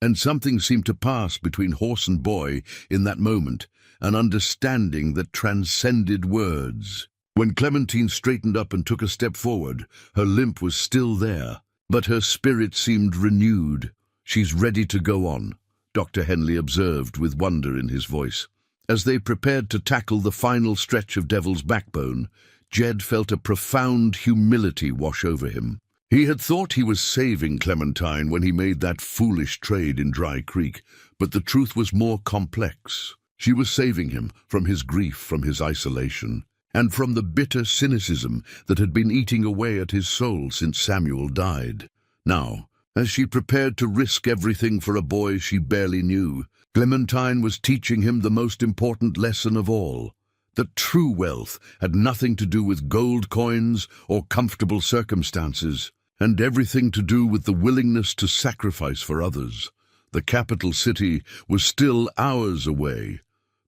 and something seemed to pass between horse and boy in that moment, an understanding that transcended words. When Clementine straightened up and took a step forward, her limp was still there, but her spirit seemed renewed. "She's ready to go on," Dr. Henley observed with wonder in his voice. As they prepared to tackle the final stretch of Devil's Backbone, Jed felt a profound humility wash over him. He had thought he was saving Clementine when he made that foolish trade in Dry Creek, but the truth was more complex. She was saving him from his grief, from his isolation, and from the bitter cynicism that had been eating away at his soul since Samuel died. Now, as she prepared to risk everything for a boy she barely knew, Clementine was teaching him the most important lesson of all, that true wealth had nothing to do with gold coins or comfortable circumstances, and everything to do with the willingness to sacrifice for others. The capital city was still hours away,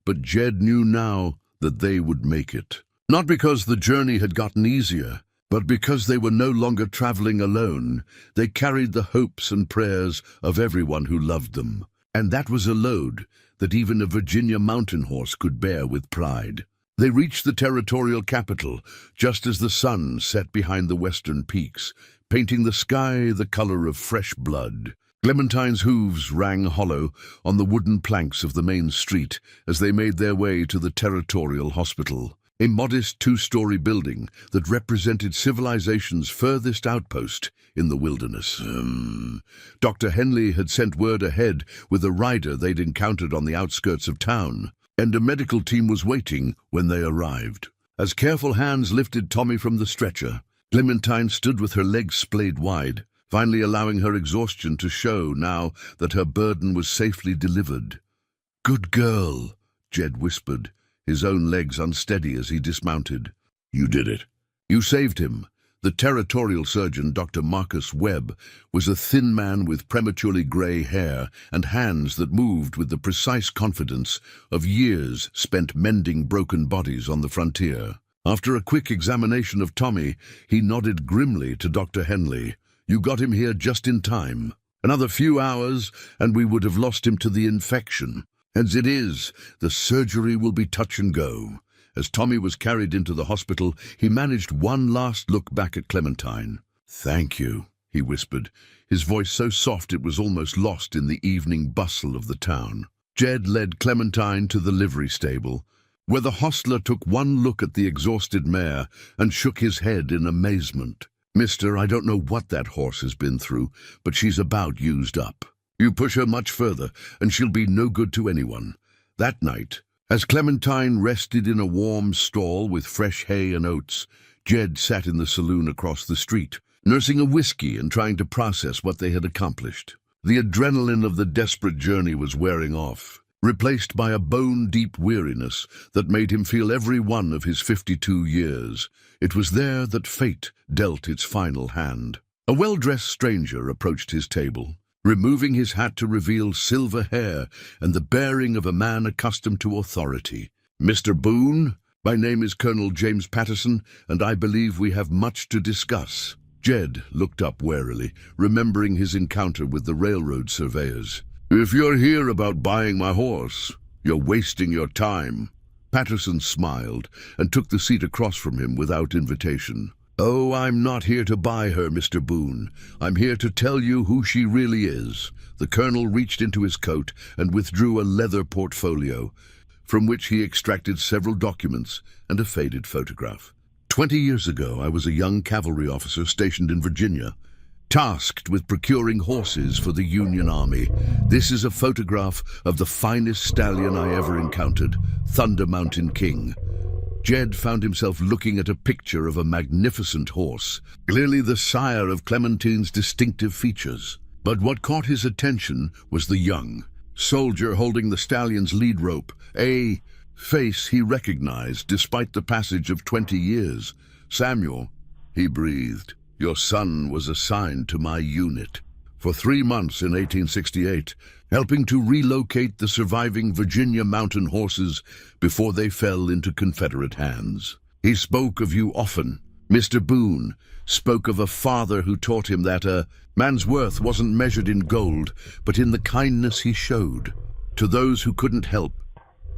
but Jed knew now that they would make it. Not because the journey had gotten easier, but because they were no longer traveling alone. They carried the hopes and prayers of everyone who loved them, and that was a load that even a Virginia mountain horse could bear with pride. They reached the territorial capital just as the sun set behind the western peaks, painting the sky the color of fresh blood. Clementine's hooves rang hollow on the wooden planks of the main street as they made their way to the territorial hospital, a modest 2-story building that represented civilization's furthest outpost in the wilderness. Dr. Henley had sent word ahead with a rider they'd encountered on the outskirts of town, and a medical team was waiting when they arrived. As careful hands lifted Tommy from the stretcher, Clementine stood with her legs splayed wide, finally allowing her exhaustion to show now that her burden was safely delivered. "Good girl," Jed whispered, his own legs unsteady as he dismounted. "You did it. You saved him." The territorial surgeon, Dr. Marcus Webb, was a thin man with prematurely grey hair and hands that moved with the precise confidence of years spent mending broken bodies on the frontier. After a quick examination of Tommy, he nodded grimly to Dr. Henley. "You got him here just in time. Another few hours, and we would have lost him to the infection. As it is, the surgery will be touch and go." As Tommy was carried into the hospital, he managed one last look back at Clementine. "Thank you," he whispered, his voice so soft it was almost lost in the evening bustle of the town. Jed led Clementine to the livery stable, where the hostler took one look at the exhausted mare and shook his head in amazement. "Mister, I don't know what that horse has been through, but she's about used up. You push her much further, and she'll be no good to anyone." That night, as Clementine rested in a warm stall with fresh hay and oats, Jed sat in the saloon across the street, nursing a whiskey and trying to process what they had accomplished. The adrenaline of the desperate journey was wearing off, replaced by a bone-deep weariness that made him feel every one of his 52 years. It was there that fate dealt its final hand. A well-dressed stranger approached his table, removing his hat to reveal silver hair and the bearing of a man accustomed to authority. "Mr. Boone, my name is Colonel James Patterson, and I believe we have much to discuss." Jed looked up warily, remembering his encounter with the railroad surveyors. "If you're here about buying my horse, you're wasting your time." Patterson smiled and took the seat across from him without invitation. "Oh, I'm not here to buy her, Mr. Boone. I'm here to tell you who she really is." The colonel reached into his coat and withdrew a leather portfolio, from which he extracted several documents and a faded photograph. 20 years ago, I was a young cavalry officer stationed in Virginia, tasked with procuring horses for the Union Army. This is a photograph of the finest stallion I ever encountered, Thunder Mountain King. Jed found himself looking at a picture of a magnificent horse, clearly the sire of Clementine's distinctive features. But what caught his attention was the young soldier holding the stallion's lead rope, a face he recognized despite the passage of 20 years. "Samuel," he breathed, "your son was assigned to my unit for 3 months in 1868, helping to relocate the surviving Virginia mountain horses before they fell into Confederate hands. He spoke of you often. Mr. Boone spoke of a father who taught him that a man's worth wasn't measured in gold, but in the kindness he showed to those who couldn't help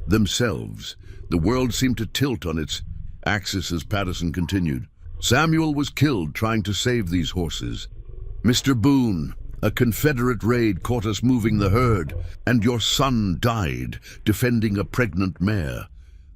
themselves." The world seemed to tilt on its axis as Patterson continued. "Samuel was killed trying to save these horses. Mr. Boone, a Confederate raid caught us moving the herd, and your son died defending a pregnant mare,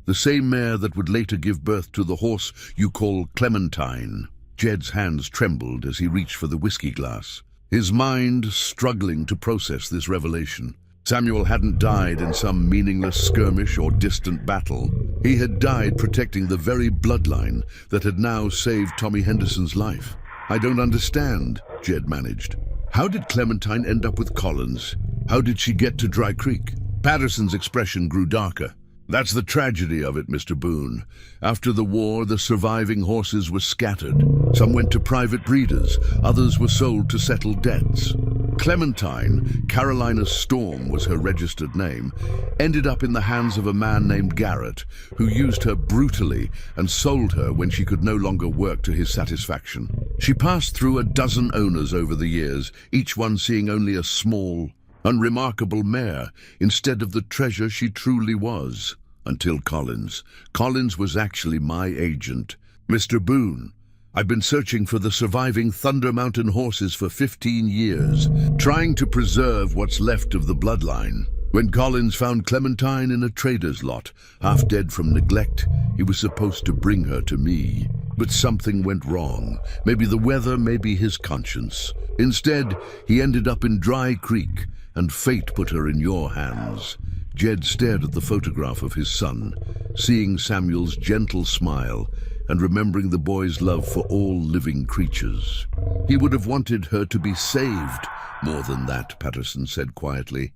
the same mare that would later give birth to the horse you call Clementine." Jed's hands trembled as he reached for the whiskey glass, his mind struggling to process this revelation. Samuel hadn't died in some meaningless skirmish or distant battle. He had died protecting the very bloodline that had now saved Tommy Henderson's life. "I don't understand," Jed managed. "How did Clementine end up with Collins? How did she get to Dry Creek?" Patterson's expression grew darker. "That's the tragedy of it, Mr. Boone. After the war, the surviving horses were scattered. Some went to private breeders, others were sold to settle debts. Clementine, Carolina Storm was her registered name, ended up in the hands of a man named Garrett, who used her brutally and sold her when she could no longer work to his satisfaction. She passed through a dozen owners over the years, each one seeing only a small, unremarkable mare instead of the treasure she truly was. Until Collins. Collins was actually my agent. Mr. Boone, I've been searching for the surviving Thunder Mountain horses for 15 years, trying to preserve what's left of the bloodline. When Collins found Clementine in a trader's lot, half dead from neglect, he was supposed to bring her to me. But something went wrong. Maybe the weather, maybe his conscience. Instead, he ended up in Dry Creek, and fate put her in your hands." Jed stared at the photograph of his son, seeing Samuel's gentle smile and remembering the boy's love for all living creatures. "He would have wanted her to be saved more than that," Patterson said quietly.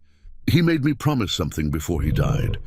"He made me promise something before he died.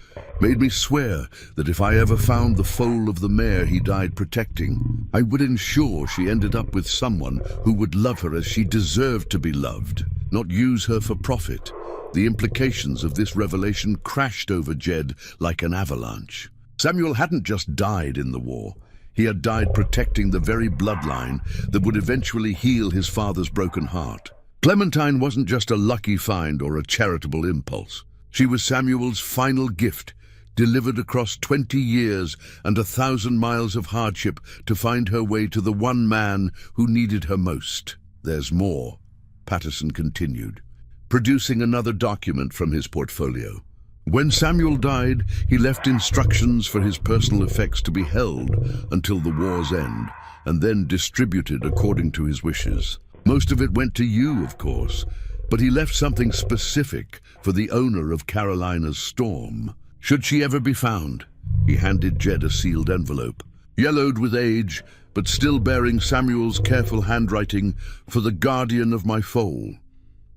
Made me swear that if I ever found the foal of the mare he died protecting, I would ensure she ended up with someone who would love her as she deserved to be loved, not use her for profit." The implications of this revelation crashed over Jed like an avalanche. Samuel hadn't just died in the war. He had died protecting the very bloodline that would eventually heal his father's broken heart. Clementine wasn't just a lucky find or a charitable impulse. She was Samuel's final gift, delivered across 20 years and 1,000 miles of hardship to find her way to the one man who needed her most. "There's more," Patterson continued, producing another document from his portfolio. When Samuel died, he left instructions for his personal effects to be held until the war's end, and then distributed according to his wishes. Most of it went to you, of course, but he left something specific for the owner of Carolina's storm. Should she ever be found, he handed Jed a sealed envelope, yellowed with age, but still bearing Samuel's careful handwriting, for the guardian of my foal.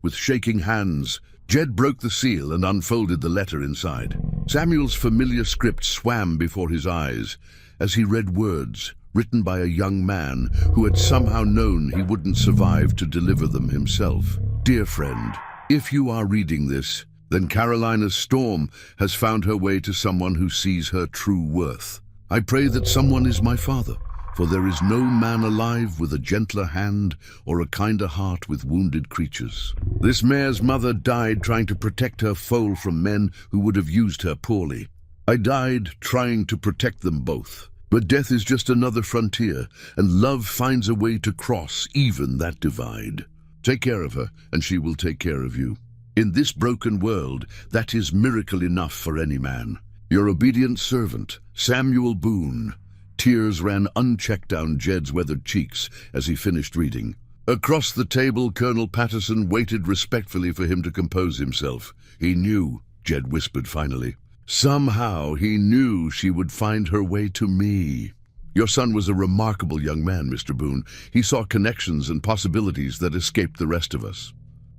With shaking hands, Jed broke the seal and unfolded the letter inside. Samuel's familiar script swam before his eyes as he read words written by a young man who had somehow known he wouldn't survive to deliver them himself. Dear friend, if you are reading this, then Carolina's storm has found her way to someone who sees her true worth. I pray that someone is my father, for there is no man alive with a gentler hand or a kinder heart with wounded creatures. This mare's mother died trying to protect her foal from men who would have used her poorly. I died trying to protect them both. But death is just another frontier, and love finds a way to cross even that divide. Take care of her, and she will take care of you. In this broken world, that is miracle enough for any man. Your obedient servant, Samuel Boone. Tears ran unchecked down Jed's weathered cheeks as he finished reading. Across the table, Colonel Patterson waited respectfully for him to compose himself. He knew, Jed whispered finally. Somehow he knew she would find her way to me. Your son was a remarkable young man, Mr. Boone. He saw connections and possibilities that escaped the rest of us.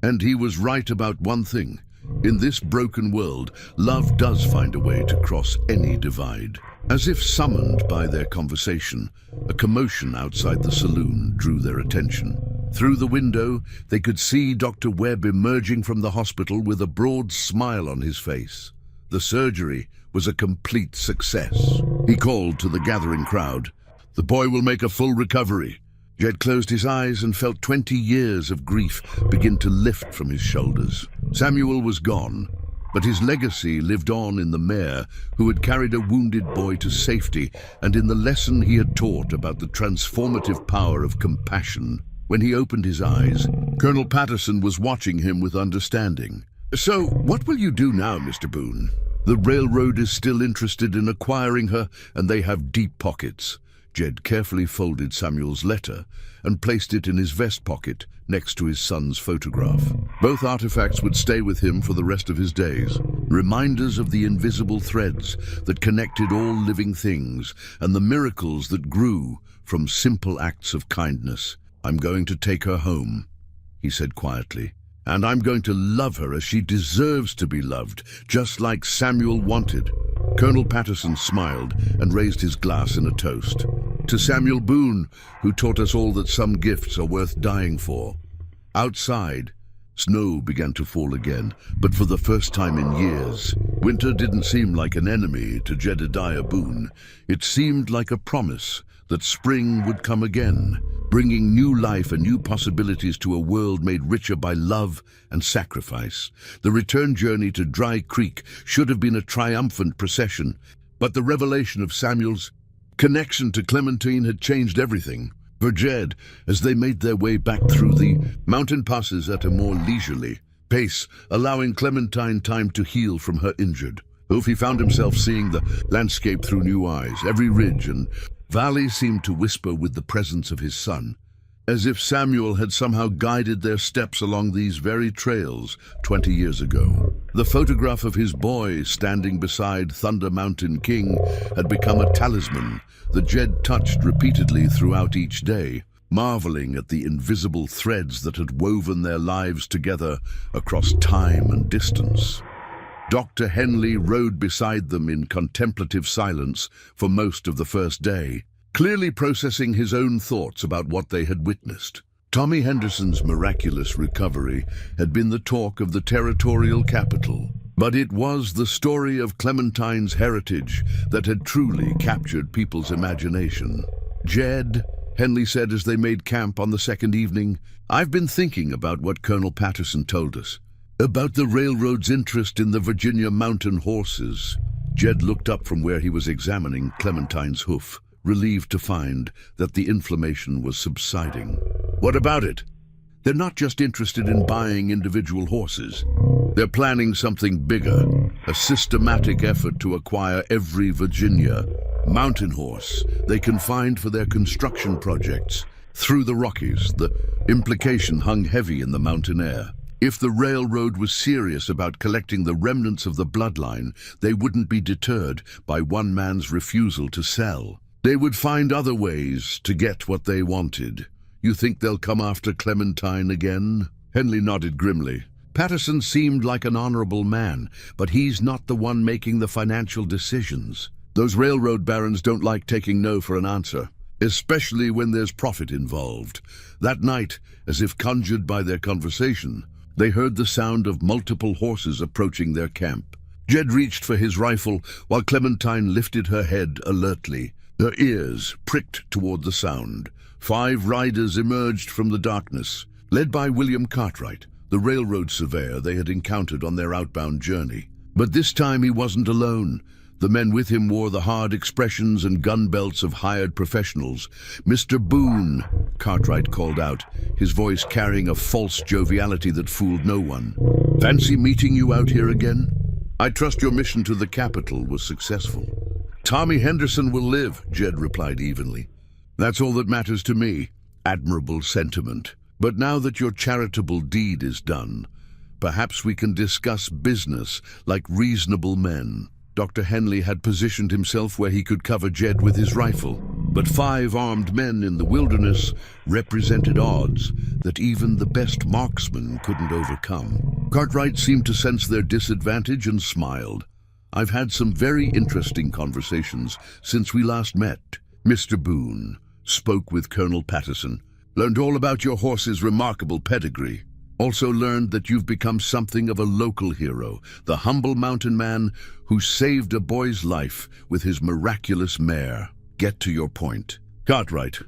And he was right about one thing. In this broken world, love does find a way to cross any divide. As if summoned by their conversation, a commotion outside the saloon drew their attention. Through the window, they could see Dr. Webb emerging from the hospital with a broad smile on his face. The surgery was a complete success. He called to the gathering crowd. The boy will make a full recovery. Jed closed his eyes and felt 20 years of grief begin to lift from his shoulders. Samuel was gone, but his legacy lived on in the mare who had carried a wounded boy to safety and in the lesson he had taught about the transformative power of compassion. When he opened his eyes, Colonel Patterson was watching him with understanding. So, what will you do now, Mr. Boone? The railroad is still interested in acquiring her, and they have deep pockets. Jed carefully folded Samuel's letter and placed it in his vest pocket next to his son's photograph. Both artifacts would stay with him for the rest of his days, reminders of the invisible threads that connected all living things and the miracles that grew from simple acts of kindness. I'm going to take her home, he said quietly. And I'm going to love her as she deserves to be loved, just like Samuel wanted. Colonel Patterson smiled and raised his glass in a toast. To Samuel Boone, who taught us all that some gifts are worth dying for. Outside, snow began to fall again, but for the first time in years. Winter didn't seem like an enemy to Jedediah Boone. It seemed like a promise that spring would come again, bringing new life and new possibilities to a world made richer by love and sacrifice. The return journey to Dry Creek should have been a triumphant procession, but the revelation of Samuel's connection to Clementine had changed everything. For Jed, as they made their way back through the mountain passes at a more leisurely pace, allowing Clementine time to heal from her injured hoof, he found himself seeing the landscape through new eyes. Every ridge and valley seemed to whisper with the presence of his son, as if Samuel had somehow guided their steps along these very trails 20 years ago. The photograph of his boy standing beside Thunder Mountain King had become a talisman that Jed touched repeatedly throughout each day, marveling at the invisible threads that had woven their lives together across time and distance. Dr. Henley rode beside them in contemplative silence for most of the first day, clearly processing his own thoughts about what they had witnessed. Tommy Henderson's miraculous recovery had been the talk of the territorial capital, but it was the story of Clementine's heritage that had truly captured people's imagination. Jed, Henley said as they made camp on the second evening, I've been thinking about what Colonel Patterson told us, about the railroad's interest in the Virginia mountain horses. Jed looked up from where he was examining Clementine's hoof, relieved to find that the inflammation was subsiding. What about it? They're not just interested in buying individual horses. They're planning something bigger, a systematic effort to acquire every Virginia mountain horse they can find for their construction projects. Through the Rockies, the implication hung heavy in the mountain air. If the railroad was serious about collecting the remnants of the bloodline, they wouldn't be deterred by one man's refusal to sell. They would find other ways to get what they wanted. You think they'll come after Clementine again? Henley nodded grimly. Patterson seemed like an honorable man, but he's not the one making the financial decisions. Those railroad barons don't like taking no for an answer, especially when there's profit involved. That night, as if conjured by their conversation, they heard the sound of multiple horses approaching their camp. Jed reached for his rifle while Clementine lifted her head alertly, her ears pricked toward the sound. 5 riders emerged from the darkness, led by William Cartwright, the railroad surveyor they had encountered on their outbound journey. But this time he wasn't alone. The men with him wore the hard expressions and gun belts of hired professionals. "Mr. Boone," Cartwright called out, his voice carrying a false joviality that fooled no one. "Fancy meeting you out here again? I trust your mission to the capital was successful." "Tommy Henderson will live," Jed replied evenly. "That's all that matters to me." Admirable sentiment. "But now that your charitable deed is done, perhaps we can discuss business like reasonable men." Dr. Henley had positioned himself where he could cover Jed with his rifle, but 5 armed men in the wilderness represented odds that even the best marksman couldn't overcome. Cartwright seemed to sense their disadvantage and smiled. "I've had some very interesting conversations since we last met." Mr. Boone spoke with Colonel Patterson. "Learned all about your horse's remarkable pedigree. Also learned that you've become something of a local hero, the humble mountain man who saved a boy's life with his miraculous mare. Get to your point." "Cartwright,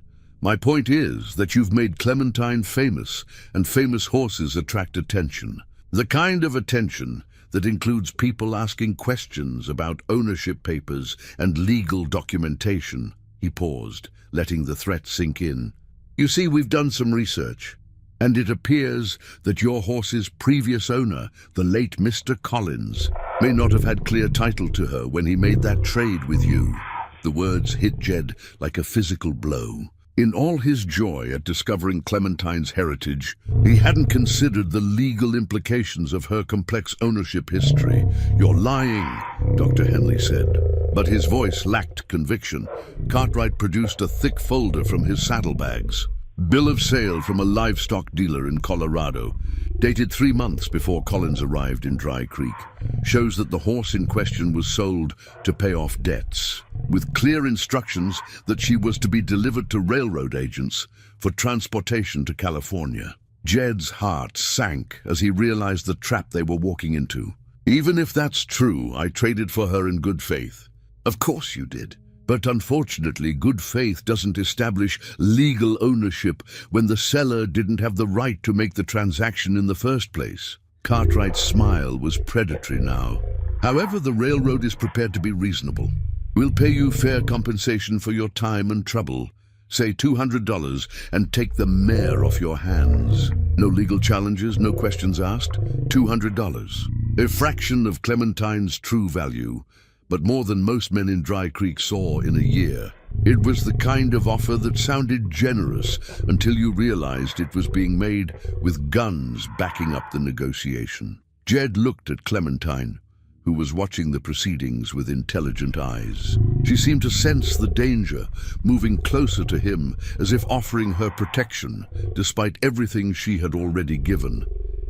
my point is that you've made Clementine famous, and famous horses attract attention. The kind of attention that includes people asking questions about ownership papers and legal documentation." He paused, letting the threat sink in. "You see, we've done some research, and it appears that your horse's previous owner, the late Mr. Collins, may not have had clear title to her when he made that trade with you." The words hit Jed like a physical blow. In all his joy at discovering Clementine's heritage, he hadn't considered the legal implications of her complex ownership history. "You're lying," Dr. Henley said. But his voice lacked conviction. Cartwright produced a thick folder from his saddlebags. "Bill of sale from a livestock dealer in Colorado, dated 3 months before Collins arrived in Dry Creek, shows that the horse in question was sold to pay off debts, with clear instructions that she was to be delivered to railroad agents for transportation to California." Jed's heart sank as he realized the trap they were walking into. "Even if that's true, I traded for her in good faith." "Of course you did. But unfortunately, good faith doesn't establish legal ownership when the seller didn't have the right to make the transaction in the first place." Cartwright's smile was predatory now. "However, the railroad is prepared to be reasonable. We'll pay you fair compensation for your time and trouble. Say $200 and take the mare off your hands. No legal challenges, no questions asked. $200. A fraction of Clementine's true value, but more than most men in Dry Creek saw in a year. It was the kind of offer that sounded generous until you realized it was being made with guns backing up the negotiation." Jed looked at Clementine, who was watching the proceedings with intelligent eyes. She seemed to sense the danger, moving closer to him as if offering her protection, despite everything she had already given.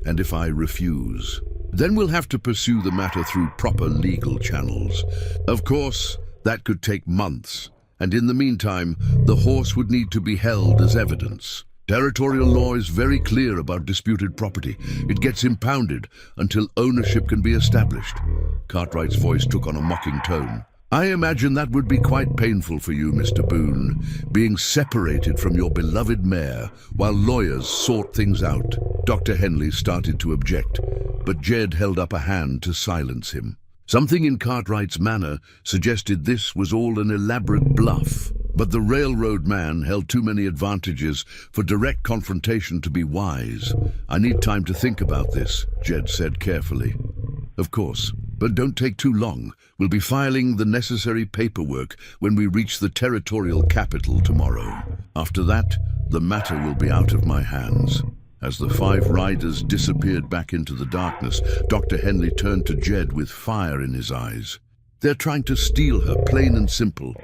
"And if I refuse, then we'll have to pursue the matter through proper legal channels. Of course, that could take months, and in the meantime, the horse would need to be held as evidence. Territorial law is very clear about disputed property. It gets impounded until ownership can be established." Cartwright's voice took on a mocking tone. "I imagine that would be quite painful for you, Mr. Boone, being separated from your beloved mare while lawyers sort things out." Dr. Henley started to object, but Jed held up a hand to silence him. Something in Cartwright's manner suggested this was all an elaborate bluff. But the railroad man held too many advantages for direct confrontation to be wise. "I need time to think about this," Jed said carefully. "Of course, but don't take too long. We'll be filing the necessary paperwork when we reach the territorial capital tomorrow. After that, the matter will be out of my hands." As the 5 riders disappeared back into the darkness, Dr. Henley turned to Jed with fire in his eyes. "They're trying to steal her, plain and simple.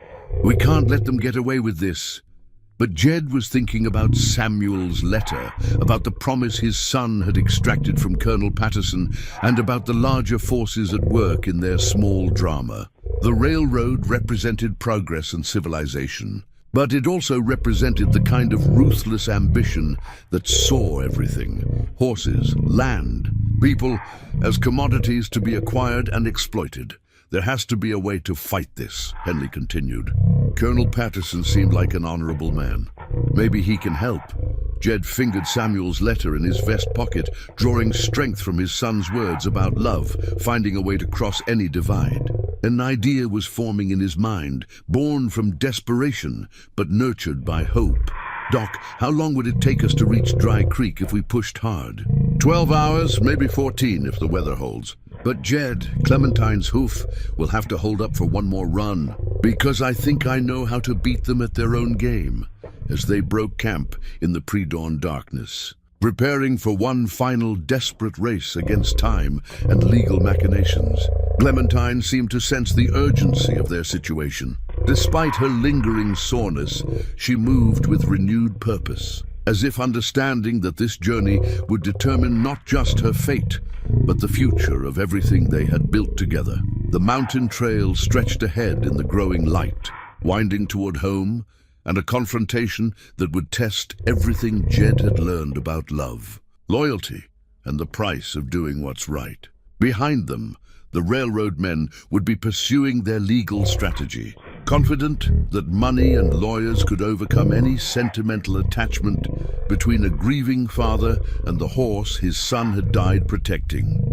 We can't let them get away with this." But Jed was thinking about Samuel's letter, about the promise his son had extracted from Colonel Patterson, and about the larger forces at work in their small drama. The railroad represented progress and civilization, but it also represented the kind of ruthless ambition that saw everything: horses, land, people as commodities to be acquired and exploited. "There has to be a way to fight this," Henley continued. "Colonel Patterson seemed like an honorable man. Maybe he can help." Jed fingered Samuel's letter in his vest pocket, drawing strength from his son's words about love, finding a way to cross any divide. An idea was forming in his mind, born from desperation, but nurtured by hope. "Doc, how long would it take us to reach Dry Creek if we pushed hard?" 12 hours, maybe 14 if the weather holds. "But Jed, Clementine's hoof will have to hold up for one more run, because I think I know how to beat them at their own game," as they broke camp in the pre-dawn darkness, preparing for one final desperate race against time and legal machinations. Clementine seemed to sense the urgency of their situation. Despite her lingering soreness, she moved with renewed purpose, as if understanding that this journey would determine not just her fate, but the future of everything they had built together. The mountain trail stretched ahead in the growing light, winding toward home and a confrontation that would test everything Jed had learned about love, loyalty, and the price of doing what's right. Behind them, the railroad men would be pursuing their legal strategy, confident that money and lawyers could overcome any sentimental attachment between a grieving father and the horse his son had died protecting.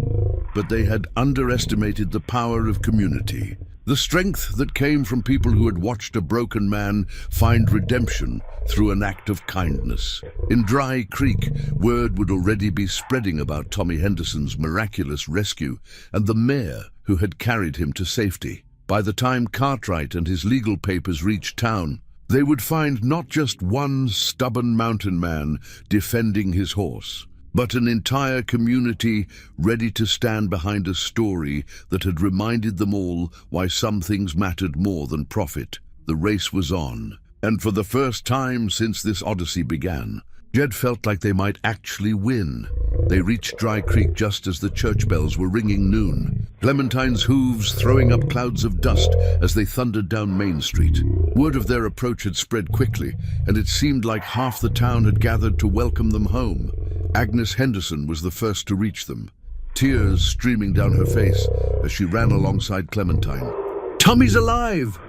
But they had underestimated the power of community, the strength that came from people who had watched a broken man find redemption through an act of kindness. In Dry Creek, word would already be spreading about Tommy Henderson's miraculous rescue and the mare who had carried him to safety. By the time Cartwright and his legal papers reached town, they would find not just one stubborn mountain man defending his horse, but an entire community ready to stand behind a story that had reminded them all why some things mattered more than profit. The race was on, and for the first time since this odyssey began, Jed felt like they might actually win. They reached Dry Creek just as the church bells were ringing noon, Clementine's hooves throwing up clouds of dust as they thundered down Main Street. Word of their approach had spread quickly, and it seemed like half the town had gathered to welcome them home. Agnes Henderson was the first to reach them, tears streaming down her face as she ran alongside Clementine. "Tommy's alive!"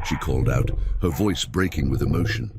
she called out, her voice breaking with emotion.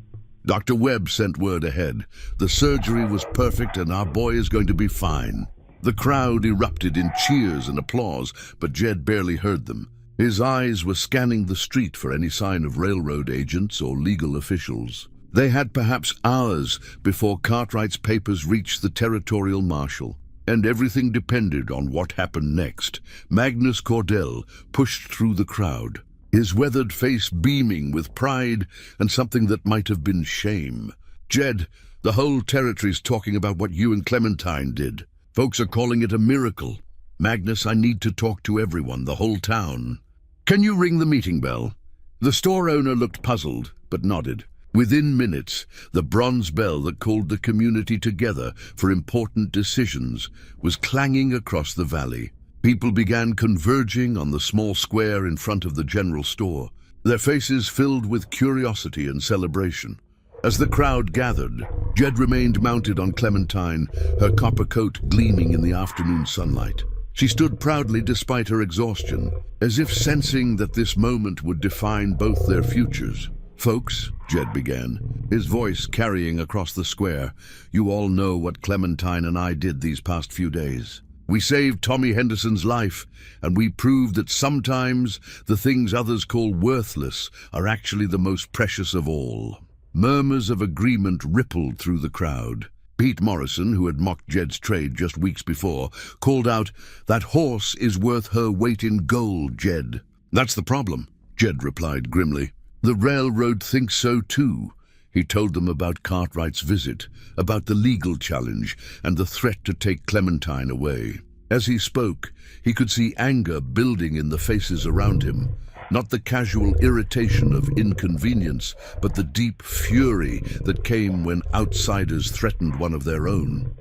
Dr. Webb sent word ahead. "The surgery was perfect and our boy is going to be fine." The crowd erupted in cheers and applause, but Jed barely heard them. His eyes were scanning the street for any sign of railroad agents or legal officials. They had perhaps hours before Cartwright's papers reached the territorial marshal, and everything depended on what happened next. Magnus Cordell pushed through the crowd, his weathered face beaming with pride and something that might have been shame. "Jed, the whole territory's talking about what you and Clementine did. Folks are calling it a miracle. Magnus, I need to talk to everyone, the whole town. Can you ring the meeting bell?" The store owner looked puzzled, but nodded. Within minutes, the bronze bell that called the community together for important decisions was clanging across the valley. People began converging on the small square in front of the general store, their faces filled with curiosity and celebration. As the crowd gathered, Jed remained mounted on Clementine, her copper coat gleaming in the afternoon sunlight. She stood proudly despite her exhaustion, as if sensing that this moment would define both their futures. "Folks," Jed began, his voice carrying across the square, "you all know what Clementine and I did these past few days. We saved Tommy Henderson's life, and we proved that sometimes the things others call worthless are actually the most precious of all." Murmurs of agreement rippled through the crowd. Pete Morrison, who had mocked Jed's trade just weeks before, called out, "That horse is worth her weight in gold, Jed." "That's the problem," Jed replied grimly. "The railroad thinks so too." He told them about Cartwright's visit, about the legal challenge, and the threat to take Clementine away. As he spoke, he could see anger building in the faces around him. Not the casual irritation of inconvenience, but the deep fury that came when outsiders threatened one of their own.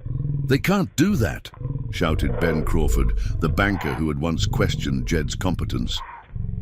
"They can't do that," shouted Ben Crawford, the banker who had once questioned Jed's competence.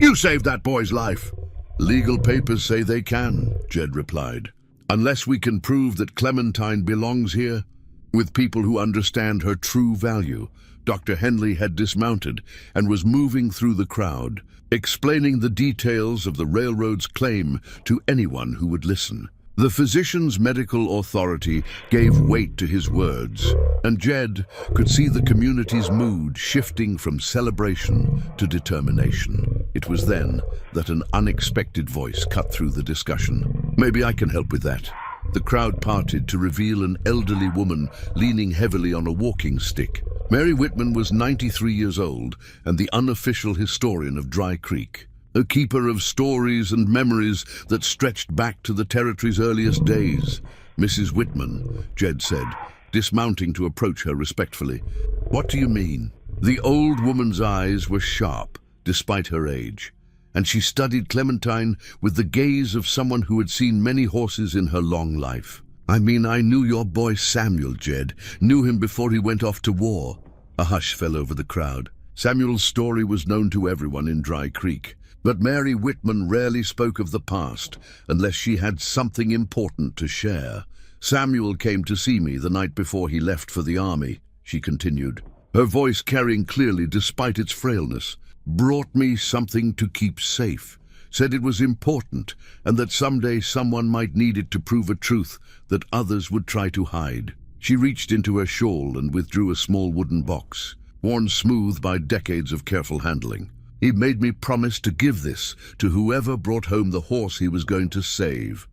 "You saved that boy's life." "Legal papers say they can," Jed replied. "Unless we can prove that Clementine belongs here, with people who understand her true value." Dr. Henley had dismounted and was moving through the crowd, explaining the details of the railroad's claim to anyone who would listen. The physician's medical authority gave weight to his words, and Jed could see the community's mood shifting from celebration to determination. It was then that an unexpected voice cut through the discussion. "Maybe I can help with that." The crowd parted to reveal an elderly woman leaning heavily on a walking stick. Mary Whitman was 93 years old and the unofficial historian of Dry Creek, a keeper of stories and memories that stretched back to the territory's earliest days. "Mrs. Whitman," Jed said, dismounting to approach her respectfully. "What do you mean?" The old woman's eyes were sharp, despite her age, and she studied Clementine with the gaze of someone who had seen many horses in her long life. "I mean, I knew your boy Samuel, Jed. Knew him before he went off to war." A hush fell over the crowd. Samuel's story was known to everyone in Dry Creek, but Mary Whitman rarely spoke of the past unless she had something important to share. "Samuel came to see me the night before he left for the army," she continued, her voice carrying clearly despite its frailness. "Brought me something to keep safe. Said it was important and that someday someone might need it to prove a truth that others would try to hide." She reached into her shawl and withdrew a small wooden box, worn smooth by decades of careful handling. "He made me promise to give this to whoever brought home the horse he was going to save.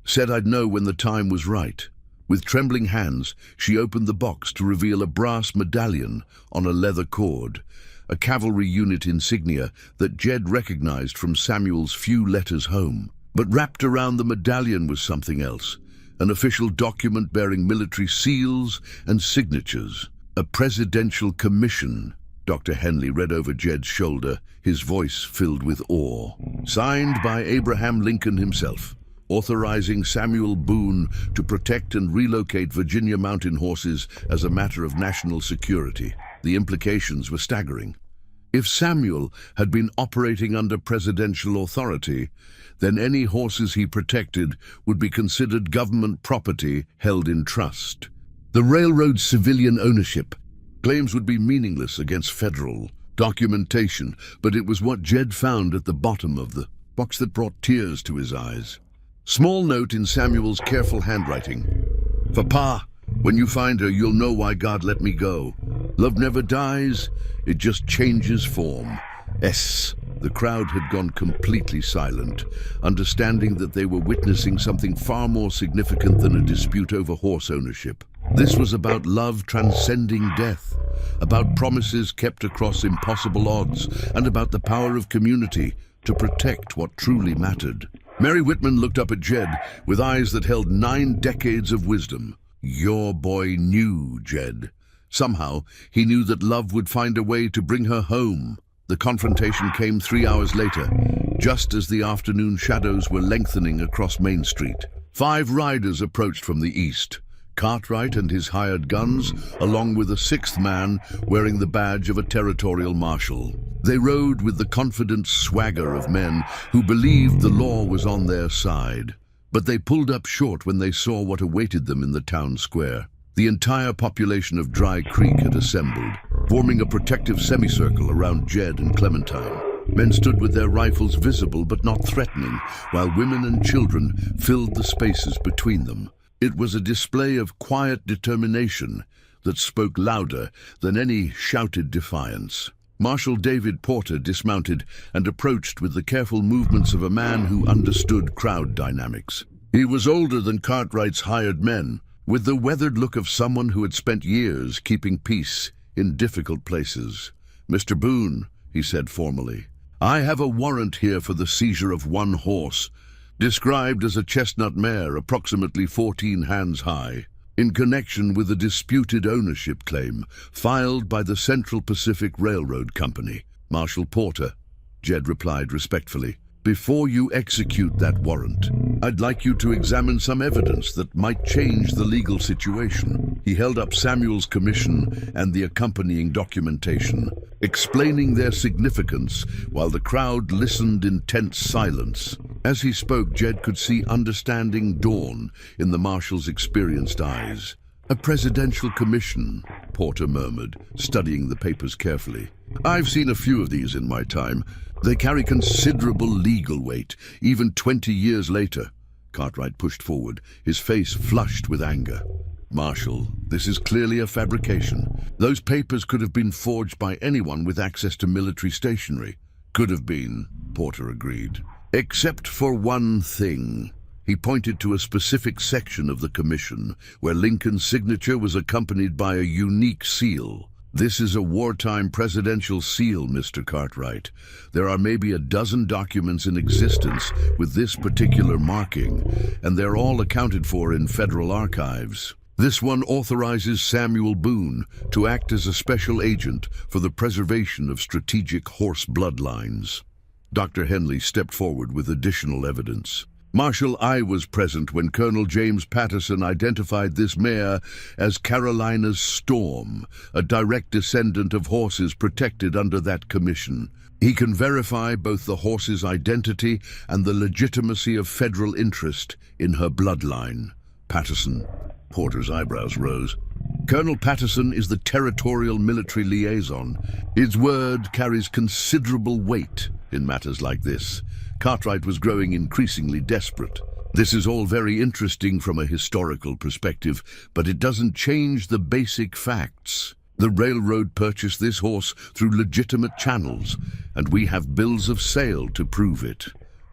Said I'd know when the time was right." With trembling hands, she opened the box to reveal a brass medallion on a leather cord, a cavalry unit insignia that Jed recognized from Samuel's few letters home. But wrapped around the medallion was something else, an official document bearing military seals and signatures. "A presidential commission," Dr. Henley read over Jed's shoulder, his voice filled with awe. "Signed by Abraham Lincoln himself, authorizing Samuel Boone to protect and relocate Virginia mountain horses as a matter of national security." The implications were staggering. If Samuel had been operating under presidential authority, then any horses he protected would be considered government property held in trust. The railroad's civilian ownership claims would be meaningless against federal documentation, but it was what Jed found at the bottom of the box that brought tears to his eyes. Small note in Samuel's careful handwriting. "For Pa, when you find her, you'll know why God let me go. Love never dies, it just changes form. S." The crowd had gone completely silent, understanding that they were witnessing something far more significant than a dispute over horse ownership. This was about love transcending death, about promises kept across impossible odds, and about the power of community to protect what truly mattered. Mary Whitman looked up at Jed with eyes that held 9 decades of wisdom. "Your boy knew, Jed. Somehow, he knew that love would find a way to bring her home." The confrontation came 3 hours later, just as the afternoon shadows were lengthening across Main Street. 5 riders approached from the east, Cartwright and his hired guns, along with a 6th man wearing the badge of a territorial marshal. They rode with the confident swagger of men who believed the law was on their side. But they pulled up short when they saw what awaited them in the town square. The entire population of Dry Creek had assembled, forming a protective semicircle around Jed and Clementine. Men stood with their rifles visible but not threatening, while women and children filled the spaces between them. It was a display of quiet determination, that spoke louder than any shouted defiance. Marshal David Porter dismounted and approached with the careful movements of a man who understood crowd dynamics. He was older than Cartwright's hired men, with the weathered look of someone who had spent years keeping peace in difficult places. "Mr. Boone," he said formally, "I have a warrant here for the seizure of one horse, described as a chestnut mare approximately 14 hands high, in connection with a disputed ownership claim filed by the Central Pacific Railroad Company." "Marshal Porter," Jed replied respectfully, "before you execute that warrant, I'd like you to examine some evidence that might change the legal situation." He held up Samuel's commission and the accompanying documentation, explaining their significance while the crowd listened in tense silence. As he spoke, Jed could see understanding dawn in the marshal's experienced eyes. "A presidential commission," Porter murmured, studying the papers carefully. "I've seen a few of these in my time. They carry considerable legal weight, even 20 years later." Cartwright pushed forward, his face flushed with anger. "Marshal, this is clearly a fabrication. Those papers could have been forged by anyone with access to military stationery." "Could have been," Porter agreed. "Except for one thing." He pointed to a specific section of the commission, where Lincoln's signature was accompanied by a unique seal. "This is a wartime presidential seal, Mr. Cartwright. There are maybe a dozen documents in existence with this particular marking, and they're all accounted for in federal archives. This one authorizes Samuel Boone to act as a special agent for the preservation of strategic horse bloodlines." Dr. Henley stepped forward with additional evidence. "Marshal, I was present when Colonel James Patterson identified this mare as Carolina's Storm, a direct descendant of horses protected under that commission. He can verify both the horse's identity and the legitimacy of federal interest in her bloodline." "Patterson?" Porter's eyebrows rose. "Colonel Patterson is the territorial military liaison. His word carries considerable weight in matters like this." Cartwright was growing increasingly desperate. "This is all very interesting from a historical perspective, but it doesn't change the basic facts. The railroad purchased this horse through legitimate channels, and we have bills of sale to prove it."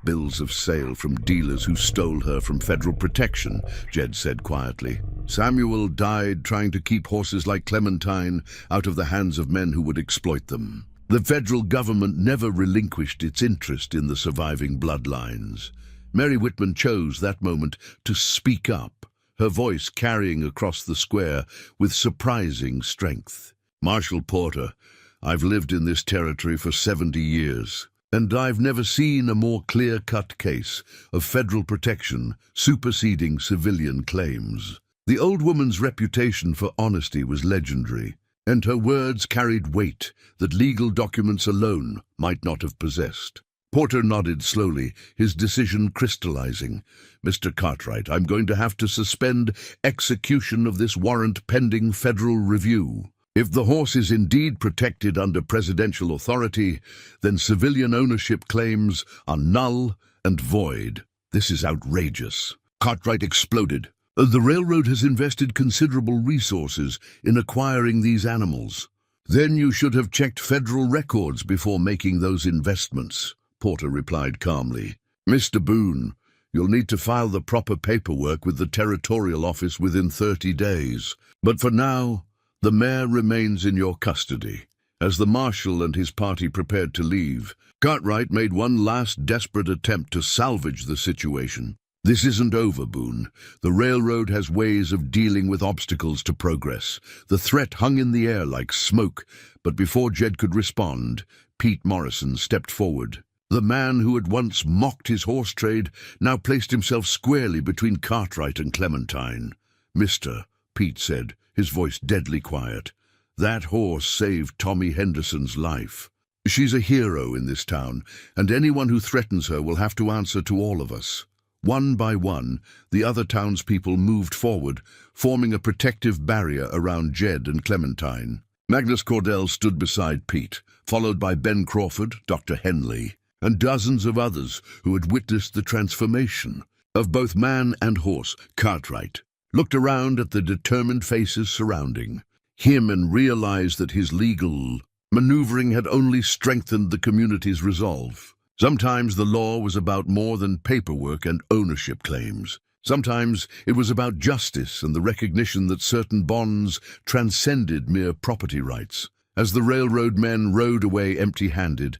"Bills of sale from dealers who stole her from federal protection," Jed said quietly. "Samuel died trying to keep horses like Clementine out of the hands of men who would exploit them. The federal government never relinquished its interest in the surviving bloodlines. Mary Whitman chose that moment to speak up, her voice carrying across the square with surprising strength. "Marshal Porter, I've lived in this territory for 70 years, and I've never seen a more clear-cut case of federal protection superseding civilian claims." The old woman's reputation for honesty was legendary, and her words carried weight that legal documents alone might not have possessed. Porter nodded slowly, his decision crystallizing. "Mr. Cartwright, I'm going to have to suspend execution of this warrant pending federal review. If the horse is indeed protected under presidential authority, then civilian ownership claims are null and void." "This is outrageous." Cartwright exploded. "The railroad has invested considerable resources in acquiring these animals." "Then you should have checked federal records before making those investments," Porter replied calmly. "Mr. Boone, you'll need to file the proper paperwork with the territorial office within 30 days. But for now, the mare remains in your custody." As the marshal and his party prepared to leave, Cartwright made one last desperate attempt to salvage the situation. "This isn't over, Boone. The railroad has ways of dealing with obstacles to progress." The threat hung in the air like smoke, but before Jed could respond, Pete Morrison stepped forward. The man who had once mocked his horse trade now placed himself squarely between Cartwright and Clementine. "Mister," Pete said, his voice deadly quiet, "that horse saved Tommy Henderson's life. She's a hero in this town, and anyone who threatens her will have to answer to all of us." One by one, the other townspeople moved forward, forming a protective barrier around Jed and Clementine. Magnus Cordell stood beside Pete, followed by Ben Crawford, Dr. Henley, and dozens of others who had witnessed the transformation of both man and horse. Cartwright looked around at the determined faces surrounding, him and realized that his legal maneuvering had only strengthened the community's resolve. Sometimes the law was about more than paperwork and ownership claims. Sometimes it was about justice and the recognition that certain bonds transcended mere property rights. As the railroad men rode away empty-handed,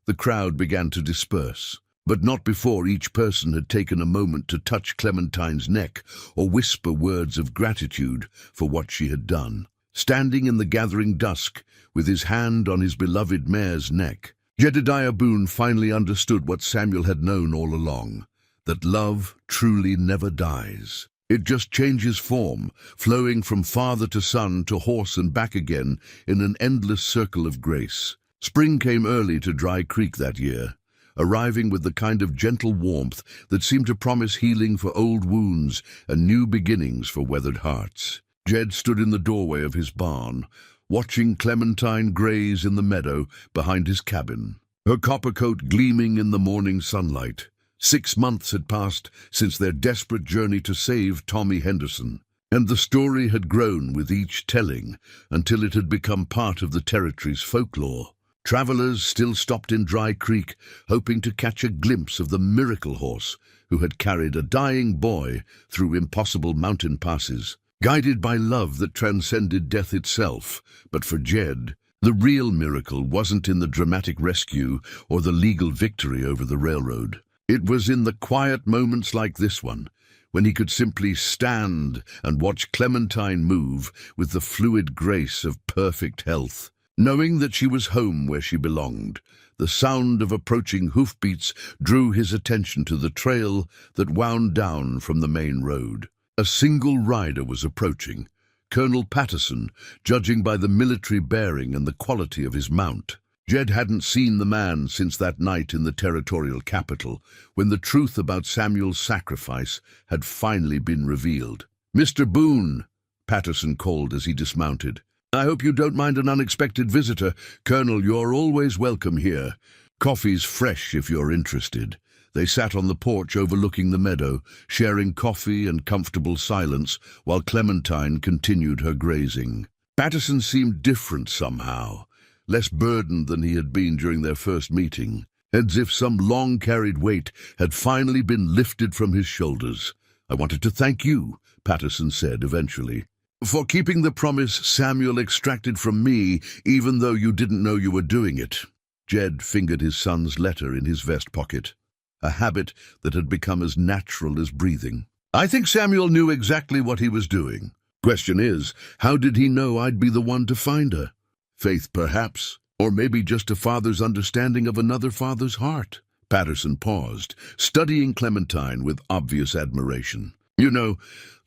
the crowd began to disperse, but not before each person had taken a moment to touch Clementine's neck or whisper words of gratitude for what she had done. Standing in the gathering dusk, with his hand on his beloved mare's neck, Jedediah Boone finally understood what Samuel had known all along, that love truly never dies. It just changes form, flowing from father to son to horse and back again in an endless circle of grace. Spring came early to Dry Creek that year, arriving with the kind of gentle warmth that seemed to promise healing for old wounds and new beginnings for weathered hearts. Jed stood in the doorway of his barn, watching Clementine graze in the meadow behind his cabin, her copper coat gleaming in the morning sunlight. 6 months had passed since their desperate journey to save Tommy Henderson, and the story had grown with each telling until it had become part of the territory's folklore. Travelers still stopped in Dry Creek, hoping to catch a glimpse of the miracle horse who had carried a dying boy through impossible mountain passes, guided by love that transcended death itself. But for Jed, the real miracle wasn't in the dramatic rescue or the legal victory over the railroad. It was in the quiet moments like this one, when he could simply stand and watch Clementine move with the fluid grace of perfect health, knowing that she was home where she belonged. The sound of approaching hoofbeats drew his attention to the trail that wound down from the main road. A single rider was approaching, Colonel Patterson, judging by the military bearing and the quality of his mount. Jed hadn't seen the man since that night in the territorial capital, when the truth about Samuel's sacrifice had finally been revealed. "Mr. Boone," Patterson called as he dismounted. "I hope you don't mind an unexpected visitor. Colonel, you're always welcome here. Coffee's fresh if you're interested." They sat on the porch overlooking the meadow, sharing coffee and comfortable silence while Clementine continued her grazing. Patterson seemed different somehow, less burdened than he had been during their first meeting, as if some long-carried weight had finally been lifted from his shoulders. "I wanted to thank you," Patterson said eventually, "for keeping the promise Samuel extracted from me, even though you didn't know you were doing it." Jed fingered his son's letter in his vest pocket, a habit that had become as natural as breathing. "I think Samuel knew exactly what he was doing. Question is, how did he know I'd be the one to find her? Faith, perhaps, or maybe just a father's understanding of another father's heart." Patterson paused, studying Clementine with obvious admiration. "You know,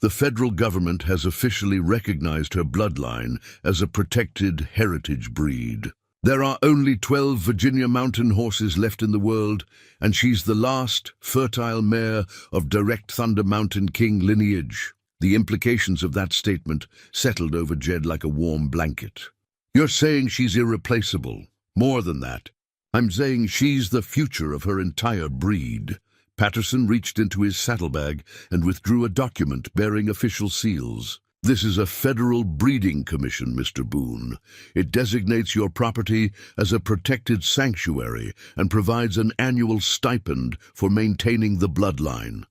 the federal government has officially recognized her bloodline as a protected heritage breed. There are only 12 Virginia mountain horses left in the world, and she's the last fertile mare of direct Thunder Mountain King lineage." The implications of that statement settled over Jed like a warm blanket. "You're saying she's irreplaceable. More than that, I'm saying she's the future of her entire breed." Patterson reached into his saddlebag and withdrew a document bearing official seals. "This is a federal breeding commission, Mr. Boone. It designates your property as a protected sanctuary and provides an annual stipend for maintaining the bloodline."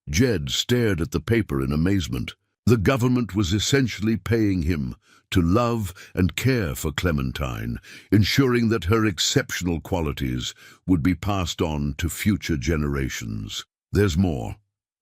Jed stared at the paper in amazement. The government was essentially paying him to love and care for Clementine, ensuring that her exceptional qualities would be passed on to future generations. "There's more,"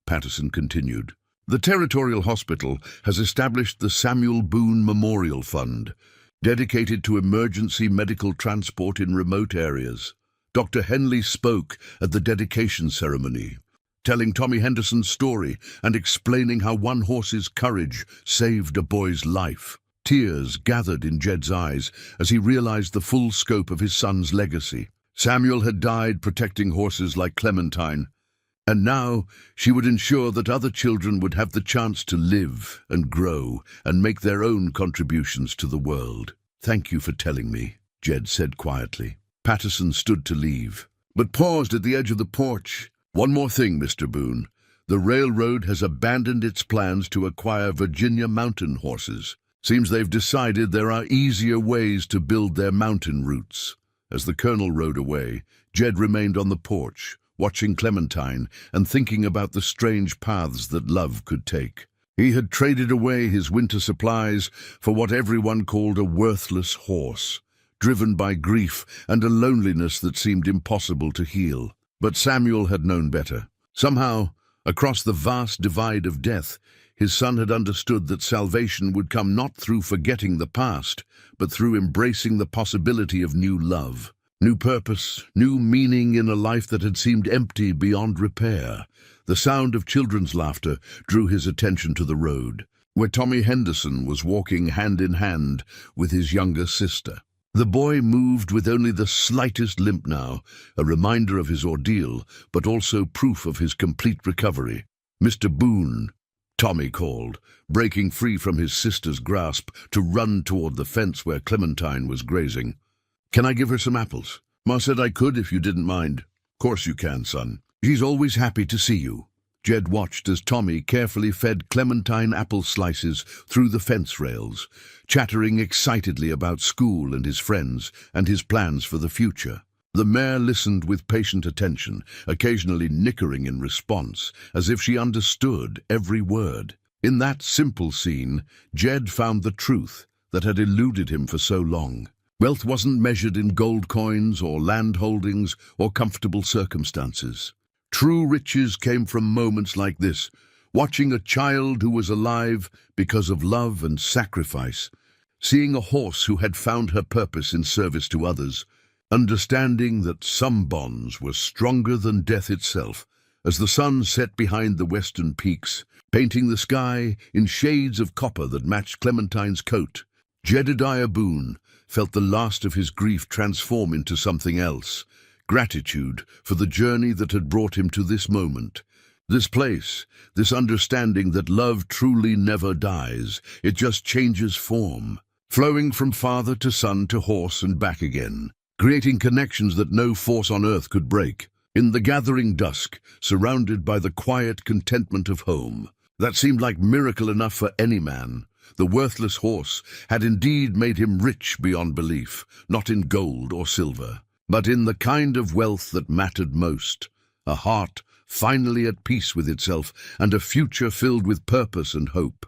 Patterson continued. "The Territorial Hospital has established the Samuel Boone Memorial Fund, dedicated to emergency medical transport in remote areas. Dr. Henley spoke at the dedication ceremony, telling Tommy Henderson's story and explaining how one horse's courage saved a boy's life. Tears gathered in Jed's eyes as he realized the full scope of his son's legacy. Samuel had died protecting horses like Clementine, and now she would ensure that other children would have the chance to live and grow and make their own contributions to the world. "Thank you for telling me," Jed said quietly. Patterson stood to leave, but paused at the edge of the porch. "One more thing, Mr. Boone. The railroad has abandoned its plans to acquire Virginia mountain horses. Seems they've decided there are easier ways to build their mountain roots. As the colonel rode away, Jed remained on the porch, watching Clementine and thinking about the strange paths that love could take. He had traded away his winter supplies for what everyone called a worthless horse, driven by grief and a loneliness that seemed impossible to heal. But Samuel had known better. Somehow, across the vast divide of death, his son had understood that salvation would come not through forgetting the past, but through embracing the possibility of new love, new purpose, new meaning in a life that had seemed empty beyond repair. The sound of children's laughter drew his attention to the road, where Tommy Henderson was walking hand in hand with his younger sister. The boy moved with only the slightest limp now, a reminder of his ordeal, but also proof of his complete recovery. "Mr. Boone," Tommy called, breaking free from his sister's grasp to run toward the fence where Clementine was grazing. "Can I give her some apples? Ma said I could if you didn't mind." "Course you can, son. She's always happy to see you." Jed watched as Tommy carefully fed Clementine apple slices through the fence rails, chattering excitedly about school and his friends and his plans for the future. The mare listened with patient attention, occasionally nickering in response, as if she understood every word. In that simple scene, Jed found the truth that had eluded him for so long. Wealth wasn't measured in gold coins or land holdings or comfortable circumstances. True riches came from moments like this, watching a child who was alive because of love and sacrifice, seeing a horse who had found her purpose in service to others, understanding that some bonds were stronger than death itself. As the sun set behind the western peaks, painting the sky in shades of copper that matched Clementine's coat, Jedediah Boone felt the last of his grief transform into something else, gratitude for the journey that had brought him to this moment, this place, this understanding that love truly never dies, it just changes form, flowing from father to son to horse and back again, creating connections that no force on earth could break. In the gathering dusk, surrounded by the quiet contentment of home, that seemed like miracle enough for any man. The worthless horse had indeed made him rich beyond belief, not in gold or silver, but in the kind of wealth that mattered most, a heart finally at peace with itself and a future filled with purpose and hope.